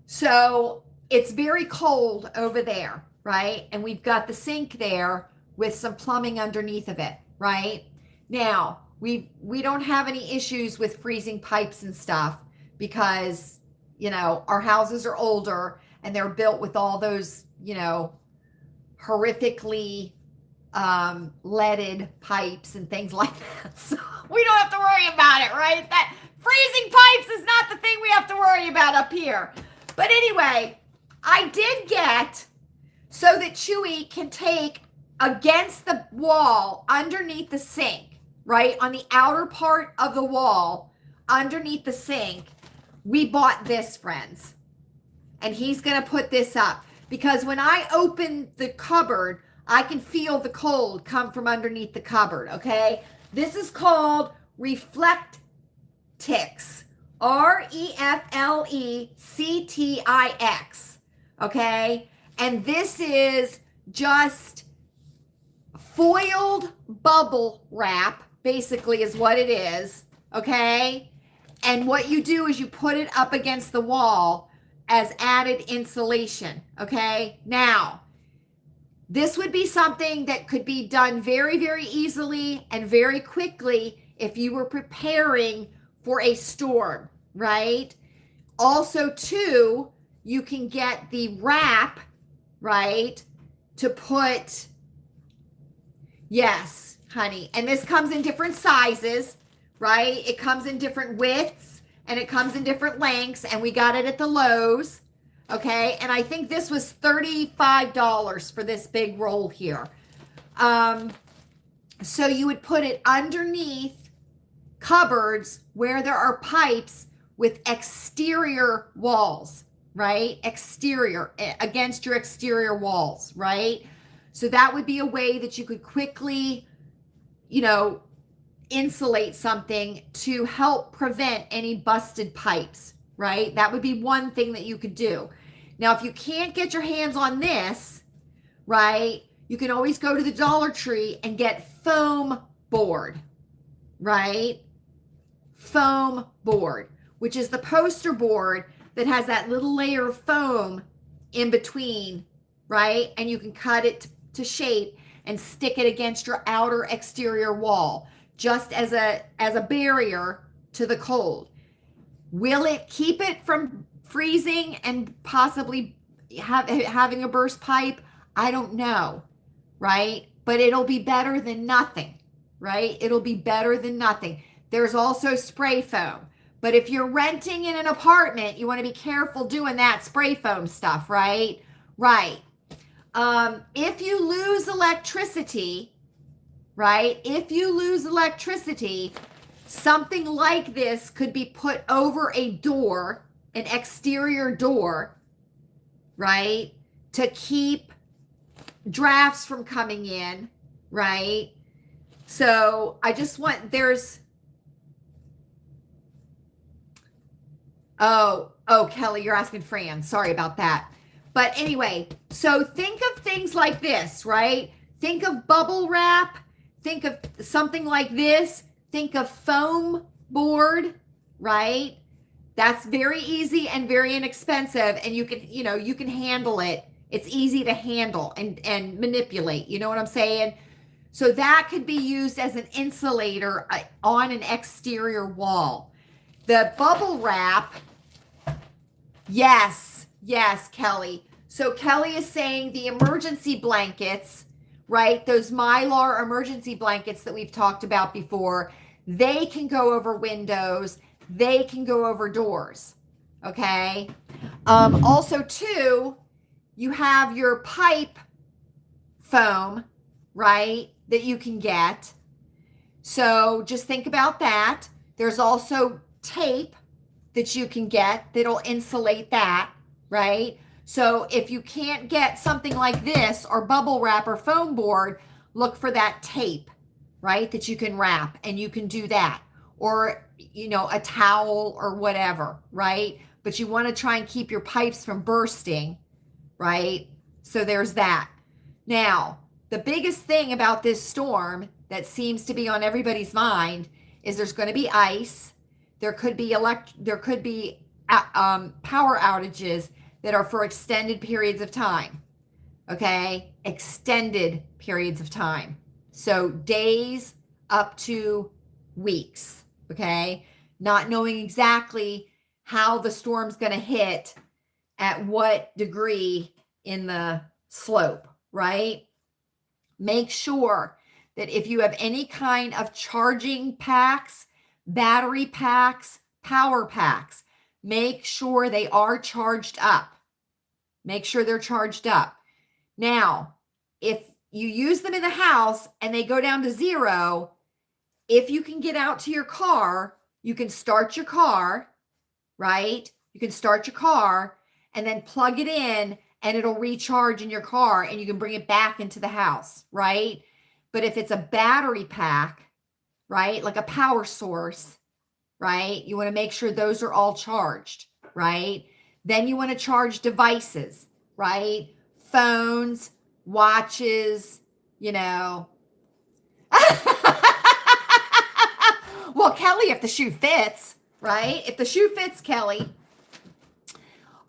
So it's very cold over there, right? And we've got the sink there with some plumbing underneath of it, right? Now, we don't have any issues with freezing pipes and stuff because, you know, our houses are older and they're built with all those, you know, horrifically leaded pipes and things like that. So we don't have to worry about it, right? That freezing pipes is not the thing we have to worry about up here. But anyway, I did get so that Chewy can take against the wall underneath the sink, right? On the outer part of the wall underneath the sink, we bought this, friends. And he's going to put this up because when I open the cupboard, I can feel the cold come from underneath the cupboard, okay? This is called Reflectix. Reflectix, okay? And this is just foiled bubble wrap, basically is what it is, okay? And what you do is you put it up against the wall as added insulation, okay? Now, this would be something that could be done very, very easily and very quickly if you were preparing for a storm, right? Also, too, you can get the wrap, right, to put, yes, honey, and this comes in different sizes, right? It comes in different widths and it comes in different lengths, and we got it at the Lowe's. Okay, and I think this was $35 for this big roll here. So you would put it underneath cupboards where there are pipes with exterior walls, right? Exterior, against your exterior walls, right? So that would be a way that you could quickly, you know, insulate something to help prevent any busted pipes, right? That would be one thing that you could do. Now, if you can't get your hands on this, right, you can always go to the Dollar Tree and get foam board, right? Foam board, which is the poster board that has that little layer of foam in between, right? And you can cut it to shape and stick it against your outer exterior wall, just as a barrier to the cold. Will it keep it from freezing and possibly having a burst pipe? I don't know, right? But it'll be better than nothing, right? It'll be better than nothing. There's also spray foam. But if you're renting in an apartment, you want to be careful doing that spray foam stuff, right? Right. If you lose electricity, right? If you lose electricity, something like this could be put over a door, an exterior door, right? To keep drafts from coming in, right? So I just want, oh, Kelly, you're asking Fran. Sorry about that. But anyway, so think of things like this, right? Think of bubble wrap. Think of something like this. Think of foam board, right? That's very easy and very inexpensive, and you can, you can handle it. It's easy to handle and manipulate. You know what I'm saying? So that could be used as an insulator on an exterior wall. The bubble wrap, yes, Kelly. So Kelly is saying the emergency blankets, right? Those Mylar emergency blankets that we've talked about before, they can go over windows. They can go over doors, okay? Also, too, you have your pipe foam, right? that you can get. So just think about that. There's also tape that you can get that'll insulate that, right? So if you can't get something like this or bubble wrap or foam board, look for that tape, right? That you can wrap, and you can do that. Or, a towel or whatever, right? But you want to try and keep your pipes from bursting, right? So there's that. Now, the biggest thing about this storm that seems to be on everybody's mind is there's going to be ice. There could be power outages that are for extended periods of time. Okay? Extended periods of time. So days up to weeks. Okay? Not knowing exactly how the storm's going to hit at what degree in the slope, right? Make sure that if you have any kind of charging packs, battery packs, power packs, make sure they are charged up. Make sure they're charged up. Now, if you use them in the house and they go down to 0, if you can get out to your car, you can start your car, right? You can start your car and then plug it in, and it'll recharge in your car, and you can bring it back into the house, right? But if it's a battery pack, right, like a power source, right, you want to make sure those are all charged, right? Then you want to charge devices, right? Phones, watches, Well, Kelly, if the shoe fits, right? If the shoe fits, Kelly.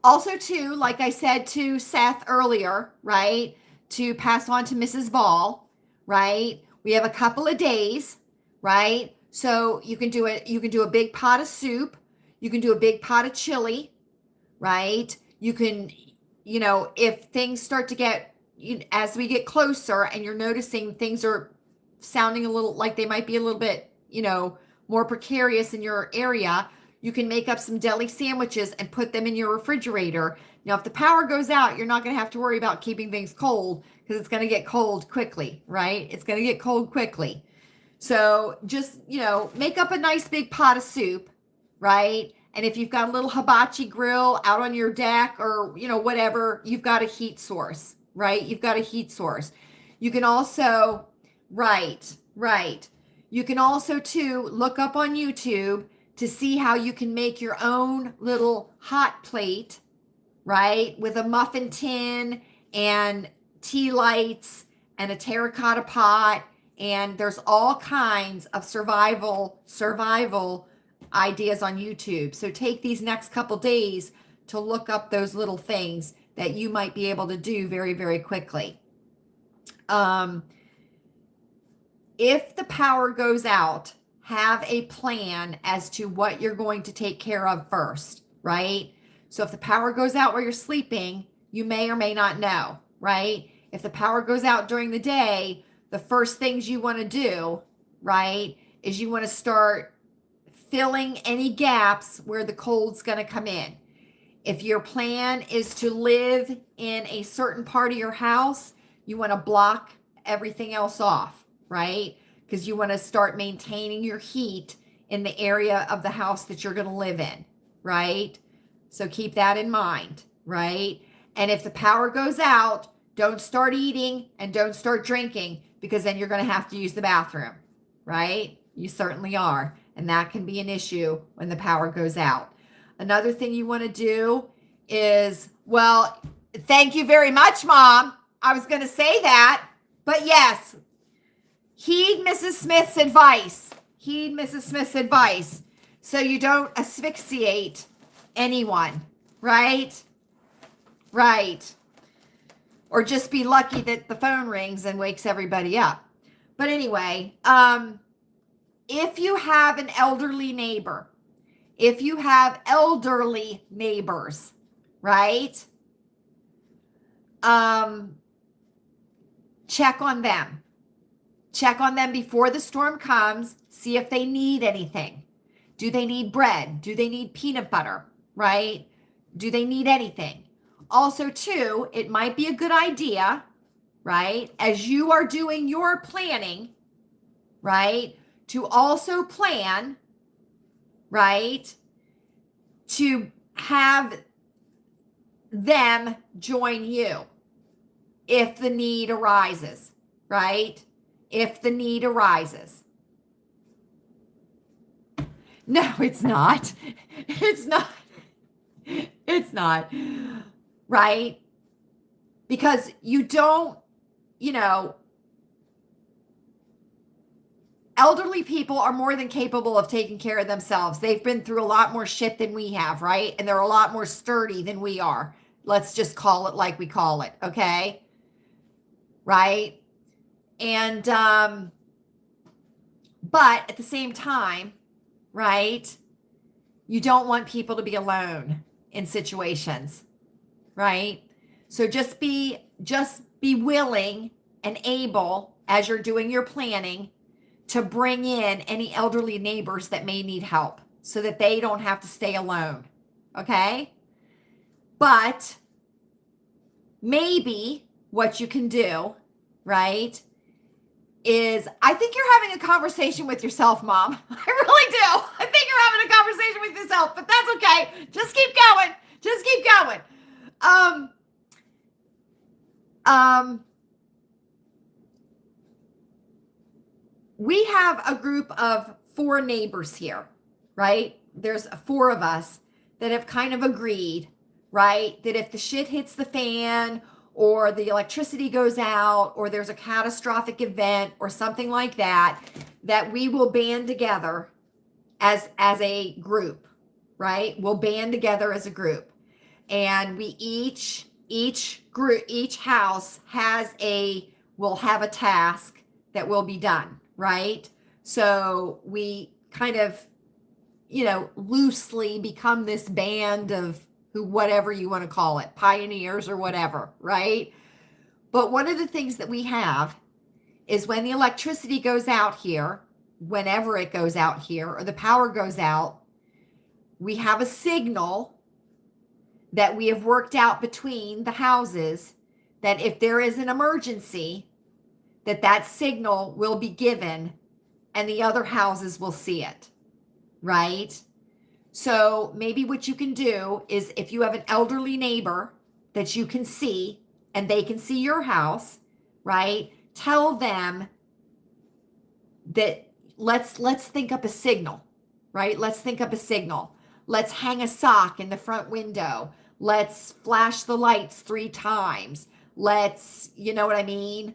Also, too, like I said to Seth earlier, right, to pass on to Mrs. Ball, right? We have a couple of days, right? So you can do a big pot of soup. You can do a big pot of chili, right? You can, if things start to get, as we get closer and you're noticing things are sounding a little like they might be a little bit, more precarious in your area, you can make up some deli sandwiches and put them in your refrigerator. Now, if the power goes out, you're not going to have to worry about keeping things cold, because it's going to get cold quickly, right? It's going to get cold quickly. So just, make up a nice big pot of soup, right? And if you've got a little hibachi grill out on your deck or, whatever, you've got a heat source, right? You've got a heat source. You can also, right. You can also, too, look up on YouTube to see how you can make your own little hot plate, right? With a muffin tin and tea lights and a terracotta pot. And there's all kinds of survival ideas on YouTube. So take these next couple days to look up those little things that you might be able to do very, very quickly. If the power goes out, have a plan as to what you're going to take care of first, right? So if the power goes out while you're sleeping, you may or may not know, right? If the power goes out during the day, the first things you want to do, right, is you want to start filling any gaps where the cold's going to come in. If your plan is to live in a certain part of your house, you want to block everything else off, right? Because you want to start maintaining your heat in the area of the house that you're going to live in, right? So keep that in mind, right? And if the power goes out, don't start eating and don't start drinking, because then you're going to have to use the bathroom, right? You certainly are. And that can be an issue when the power goes out. Another thing you want to do is, well, thank you very much, Mom. I was going to say that, but yes, heed Mrs. Smith's advice. Heed Mrs. Smith's advice so you don't asphyxiate anyone, right? Right. Or just be lucky that the phone rings and wakes everybody up. But anyway, if you have an elderly neighbor, if you have elderly neighbors, right? Check on them. Check on them before the storm comes. See if they need anything. Do they need bread? Do they need peanut butter? Right? Do they need anything? Also, too, it might be a good idea, right? As you are doing your planning, right? To also plan, right? To have them join you if the need arises, right? If the need arises. No, it's not. It's not. It's not. Right? Because you don't, elderly people are more than capable of taking care of themselves. They've been through a lot more shit than we have, right? And they're a lot more sturdy than we are. Let's just call it like we call it, okay? Right? And, but at the same time, right, you don't want people to be alone in situations, right? So just be willing and able, as you're doing your planning, to bring in any elderly neighbors that may need help so that they don't have to stay alone, okay? But maybe what you can do, right, is, I think you're having a conversation with yourself, Mom. I really do. I think you're having a conversation with yourself, but that's okay. Just keep going. Just keep going. We have a group of 4 neighbors here, right? There's 4 of us that have kind of agreed, right? That if the shit hits the fan, or the electricity goes out, or there's a catastrophic event or something like that, that we will band together as a group, right? We'll band together as a group. And we each group, each house will have a task that will be done, right? So we kind of, loosely become this band of whatever you want to call it, pioneers or whatever, right? But one of the things that we have is when the electricity goes out here, whenever it goes out here, or the power goes out, we have a signal that we have worked out between the houses that if there is an emergency, that signal will be given and the other houses will see it, right? So maybe what you can do is, if you have an elderly neighbor that you can see and they can see your house, right? Tell them that let's think up a signal, right? Let's think up a signal. Let's hang a sock in the front window. Let's flash the lights 3 times. Let's, you know what I mean?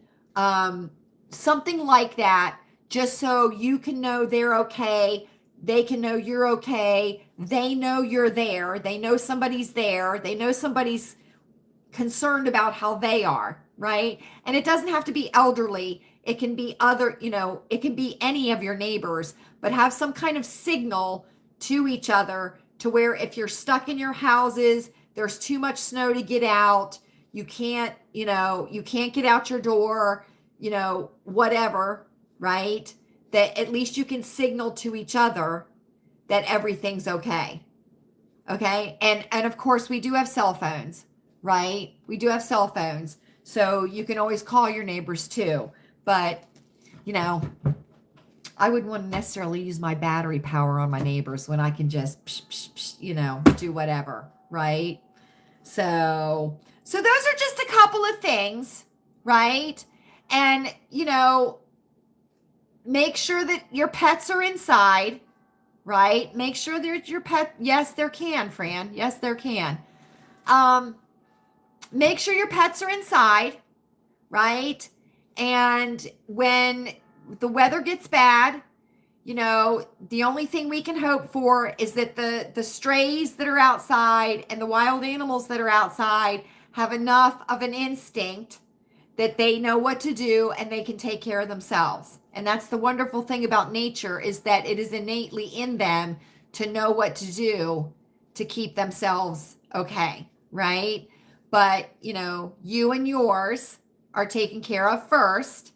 Something like that, just so you can know they're okay. They can know you're okay. They know you're there. They know somebody's there. They know somebody's concerned about how they are, right? And it doesn't have to be elderly. It can be other, it can be any of your neighbors, but have some kind of signal to each other to where if you're stuck in your houses, there's too much snow to get out, you can't get out your door, whatever, right? That at least you can signal to each other that everything's okay. Okay. And of course we do have cell phones, right? We do have cell phones. So you can always call your neighbors too. But, I wouldn't want to necessarily use my battery power on my neighbors when I can just, do whatever, right? So those are just a couple of things, right? And, make sure that your pets are inside, right? Make sure that your pet, yes, there can, Fran. Yes, there can. Make sure your pets are inside, right? And when the weather gets bad, the only thing we can hope for is that the strays that are outside and the wild animals that are outside have enough of an instinct that they know what to do and they can take care of themselves. And that's the wonderful thing about nature, is that it is innately in them to know what to do to keep themselves okay, right? But, you and yours are taken care of first,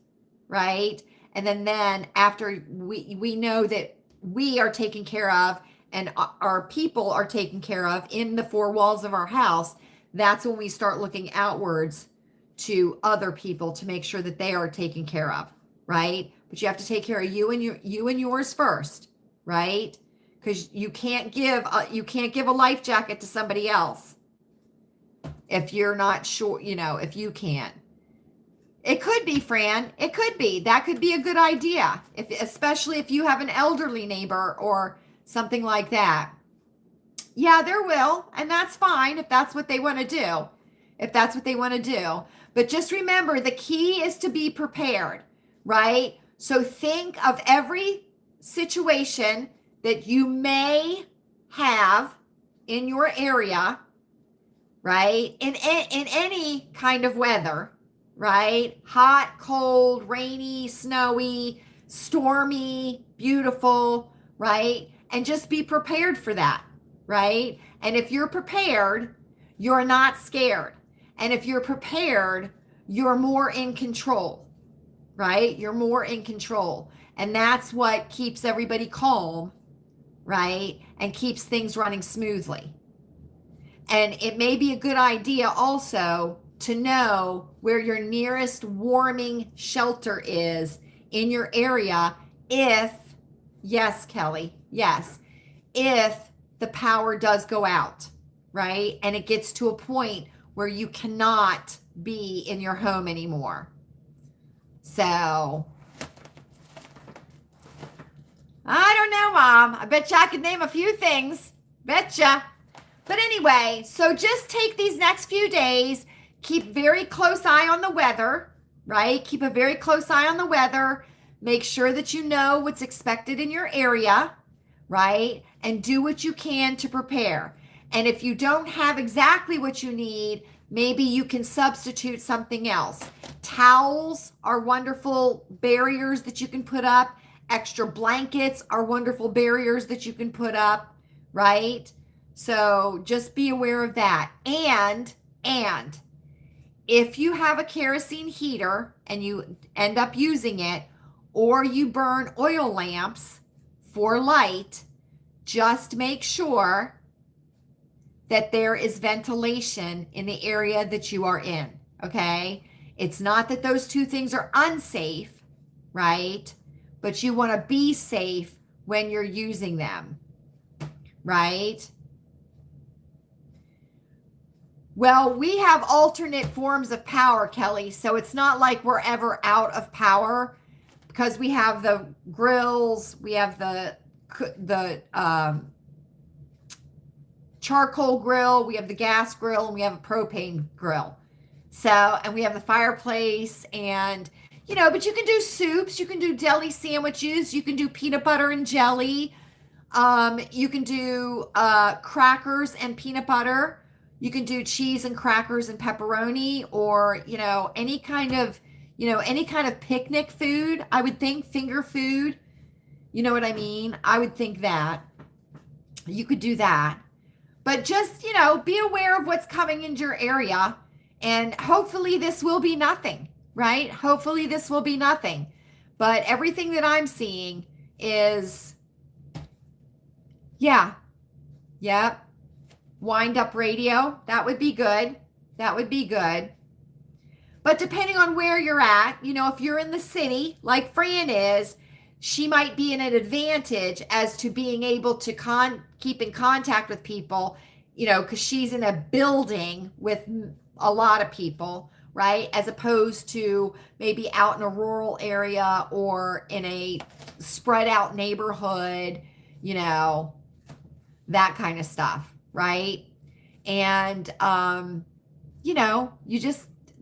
right? And then after we know that we are taken care of and our people are taken care of in the 4 walls of our house, that's when we start looking outwards to other people to make sure that they are taken care of, right? But you have to take care of you and yours first, right? Because you can't give a life jacket to somebody else if you're not sure, if you can't. It could be, Fran. It could be. That could be a good idea, especially if you have an elderly neighbor or something like that. Yeah, there will, and that's fine if that's what they want to do. If that's what they want to do. But just remember, the key is to be prepared, right? So think of every situation that you may have in your area, right? In any kind of weather, right? Hot, cold, rainy, snowy, stormy, beautiful, right? And just be prepared for that, right? And if you're prepared, you're not scared. And if you're prepared, you're more in control, right? You're more in control. And that's what keeps everybody calm, right? And keeps things running smoothly. And it may be a good idea also to know where your nearest warming shelter is in your area if, yes, Kelly, yes, if the power does go out, right? And it gets to a point where you cannot be in your home anymore. So, I don't know, Mom. I bet you I could name a few things. Betcha. But anyway, so just take these next few days, keep very close eye on the weather, right? Keep a very close eye on the weather. Make sure that you know what's expected in your area, right? And do what you can to prepare. And if you don't have exactly what you need, maybe you can substitute something else. Towels are wonderful barriers that you can put up. Extra blankets are wonderful barriers that you can put up, right? So just be aware of that. And if you have a kerosene heater and you end up using it, or you burn oil lamps for light, just make sure that there is ventilation in the area that you are in, okay? It's not that those two things are unsafe, right? But you want to be safe when you're using them, right? Well, we have alternate forms of power, Kelly, so it's not like we're ever out of power because we have the grills, we have the charcoal grill, we have the gas grill, and we have a propane grill. So, and we have the fireplace, and but you can do soups, you can do deli sandwiches, you can do peanut butter and jelly, you can do crackers and peanut butter, you can do cheese and crackers and pepperoni, or any kind of picnic food. I would think finger food. You know what I mean? I would think that you could do that. But just, be aware of what's coming into your area, and hopefully this will be nothing, right? Hopefully this will be nothing. But everything that I'm seeing is, yep, wind up radio. That would be good. That would be good. But depending on where you're at, if you're in the city, like Fran is, she might be in an advantage as to being able to keep in contact with people, because she's in a building with a lot of people, right? As opposed to maybe out in a rural area or in a spread out neighborhood, that kind of stuff, right? And,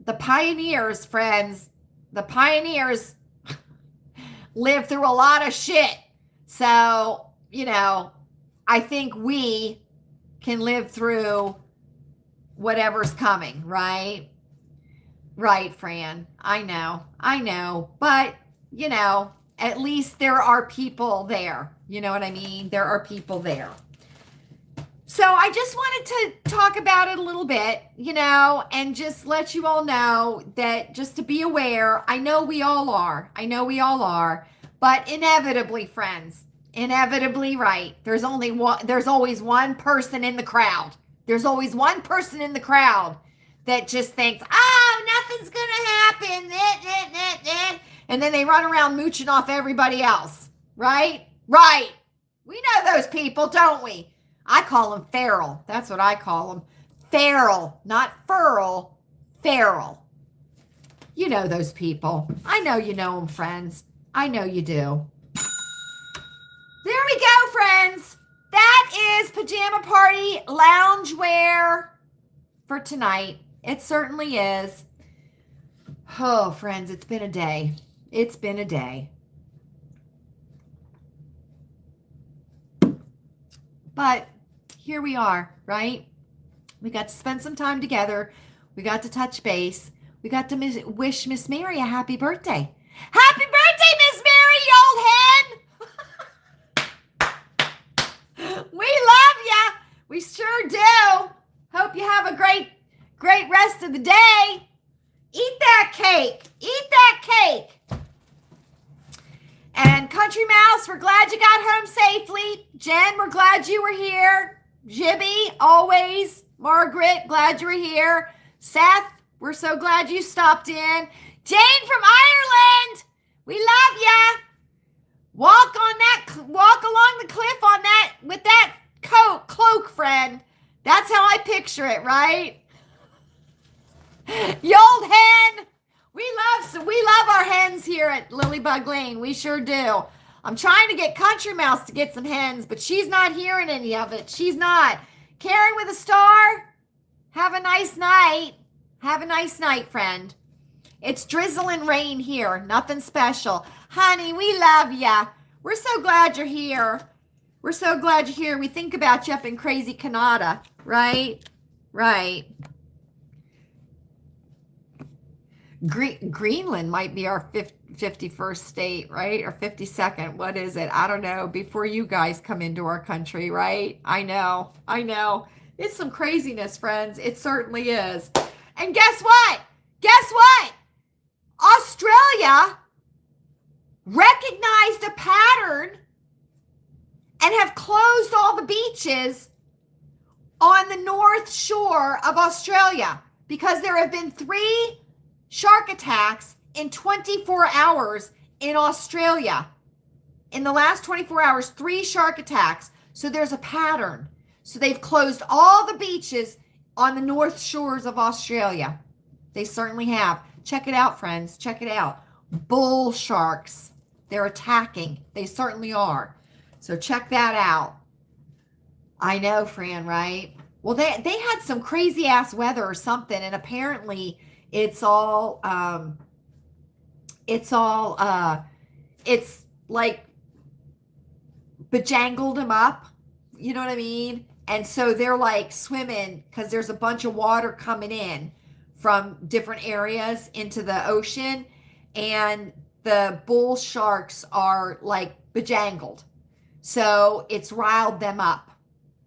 the pioneers, friends, the pioneers lived through a lot of shit. So, I think we can live through whatever's coming, right? Right, Fran. I know. But, at least there are people there. You know what I mean? There are people there. So I just wanted to talk about it a little bit, and just let you all know that just to be aware. I know we all are, but inevitably, friends, right? There's always one person in the crowd. There's always one person in the crowd that just thinks, oh, nothing's going to happen. And then they run around mooching off everybody else. Right? Right. We know those people, don't we? I call them feral. That's what I call them. Feral, not furl, feral. You know those people. I know you know them, friends. I know you do. There we go, friends. That is pajama party loungewear for tonight. It certainly is. Oh, friends, it's been a day. It's been a day. But here we are, right? We got to spend some time together. We got to touch base. We got to wish Miss Mary a happy birthday. Happy birthday, Miss Mary, you old hen! We love ya. We sure do. Hope you have a great rest of the day. Eat that cake. Eat that cake. And Country Mouse, we're glad you got home safely. Jen, we're glad you were here. Jibby, always. Margaret, glad you were here. Seth, we're so glad you stopped in. Jane from Ireland, we love ya. Walk along the cliff on that with that cloak, friend. That's how I picture it, right? You old hen. We love our hens here at Lilleybugglane. We sure do. I'm trying to get Country Mouse to get some hens, but she's not hearing any of it. She's not. Karen with a star, have a nice night. Have a nice night, friend. It's drizzling rain here. Nothing special. Honey, we love ya. We're so glad you're here. We're so glad you're here. We think about you up in crazy Canada, right? Right. Greenland might be our 51st state, right? Or 52nd. What is it? I don't know. Before you guys come into our country, right? I know. It's some craziness, friends. It certainly is. And guess what? Australia recognized a pattern and have closed all the beaches on the north shore of Australia because there have been 3 shark attacks in 24 hours in Australia. In the last 24 hours, 3 shark attacks. So there's a pattern. So they've closed all the beaches on the north shores of Australia. They certainly have. Check it out, friends. Check it out. Bull sharks. They're attacking. They certainly are. So check that out. I know, Fran, right? Well, they had some crazy ass weather or something, and apparently it's like bejangled them up. You know what I mean? And so they're like swimming because there's a bunch of water coming in from different areas into the ocean, and the bull sharks are like bejangled. So it's riled them up.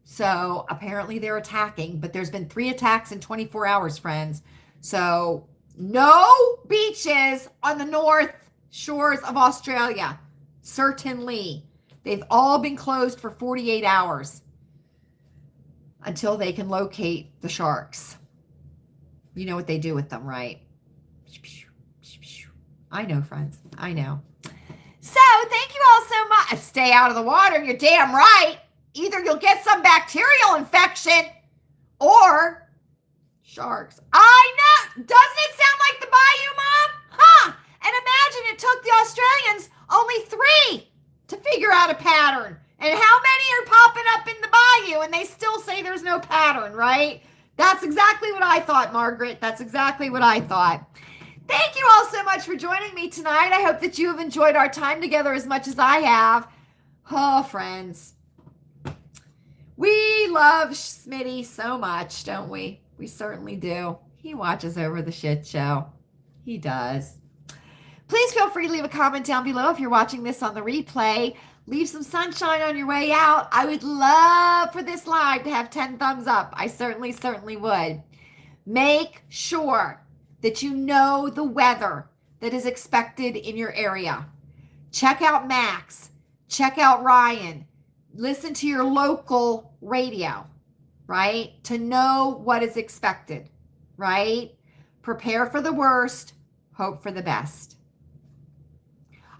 So apparently they're attacking, but there's been 3 attacks in 24 hours, friends. So no beaches on the north shores of Australia. Certainly. They've all been closed for 48 hours until they can locate the sharks. You know what they do with them, right? I know, friends. I know. So thank you all so much. Stay out of the water. You're damn right. Either you'll get some bacterial infection or sharks. I know. Doesn't it sound like the bayou, Mom? Huh? And imagine it took the Australians only 3 to figure out a pattern. And how many are popping up in the bayou and they still say there's no pattern, right? That's exactly what I thought, Margaret. That's exactly what I thought. Thank you all so much for joining me tonight. I hope that you have enjoyed our time together as much as I have. Oh, friends. We love Smitty so much, don't we? We certainly do. He watches over the shit show. He does. Please feel free to leave a comment down below if you're watching this on the replay. Leave some sunshine on your way out. I would love for this live to have 10 thumbs up. I certainly would. Make sure that you know the weather that is expected in your area. Check out Max. Check out Ryan. Listen to your local radio, right? To know what is expected. right? Prepare for the worst, hope for the best.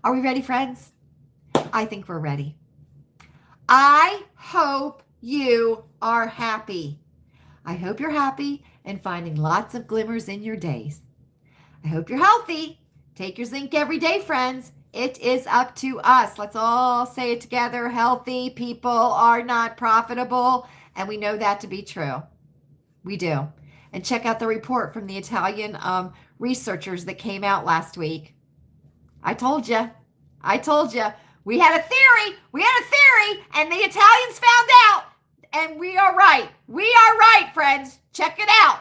Are we ready, friends? I think we're ready. I hope you are happy. I hope you're happy and finding lots of glimmers in your days. I hope you're healthy. Take your zinc every day, friends. It is up to us. Let's all say it together. Healthy people are not profitable. And we know that to be true. We do. And check out the report from the Italian researchers that came out last week. I told you. We had a theory, and the Italians found out. And we are right. We are right, friends. Check it out.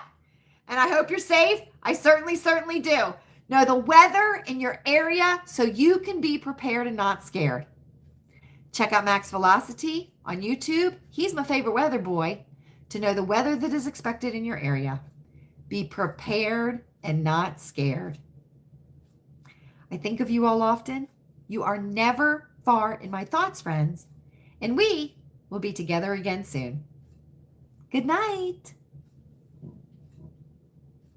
And I hope you're safe. I certainly do. Know the weather in your area so you can be prepared and not scared. Check out Max Velocity on YouTube. He's my favorite weather boy to know the weather that is expected in your area. Be prepared and not scared. I think of you all often. You are never far in my thoughts, friends. And we will be together again soon. Good night.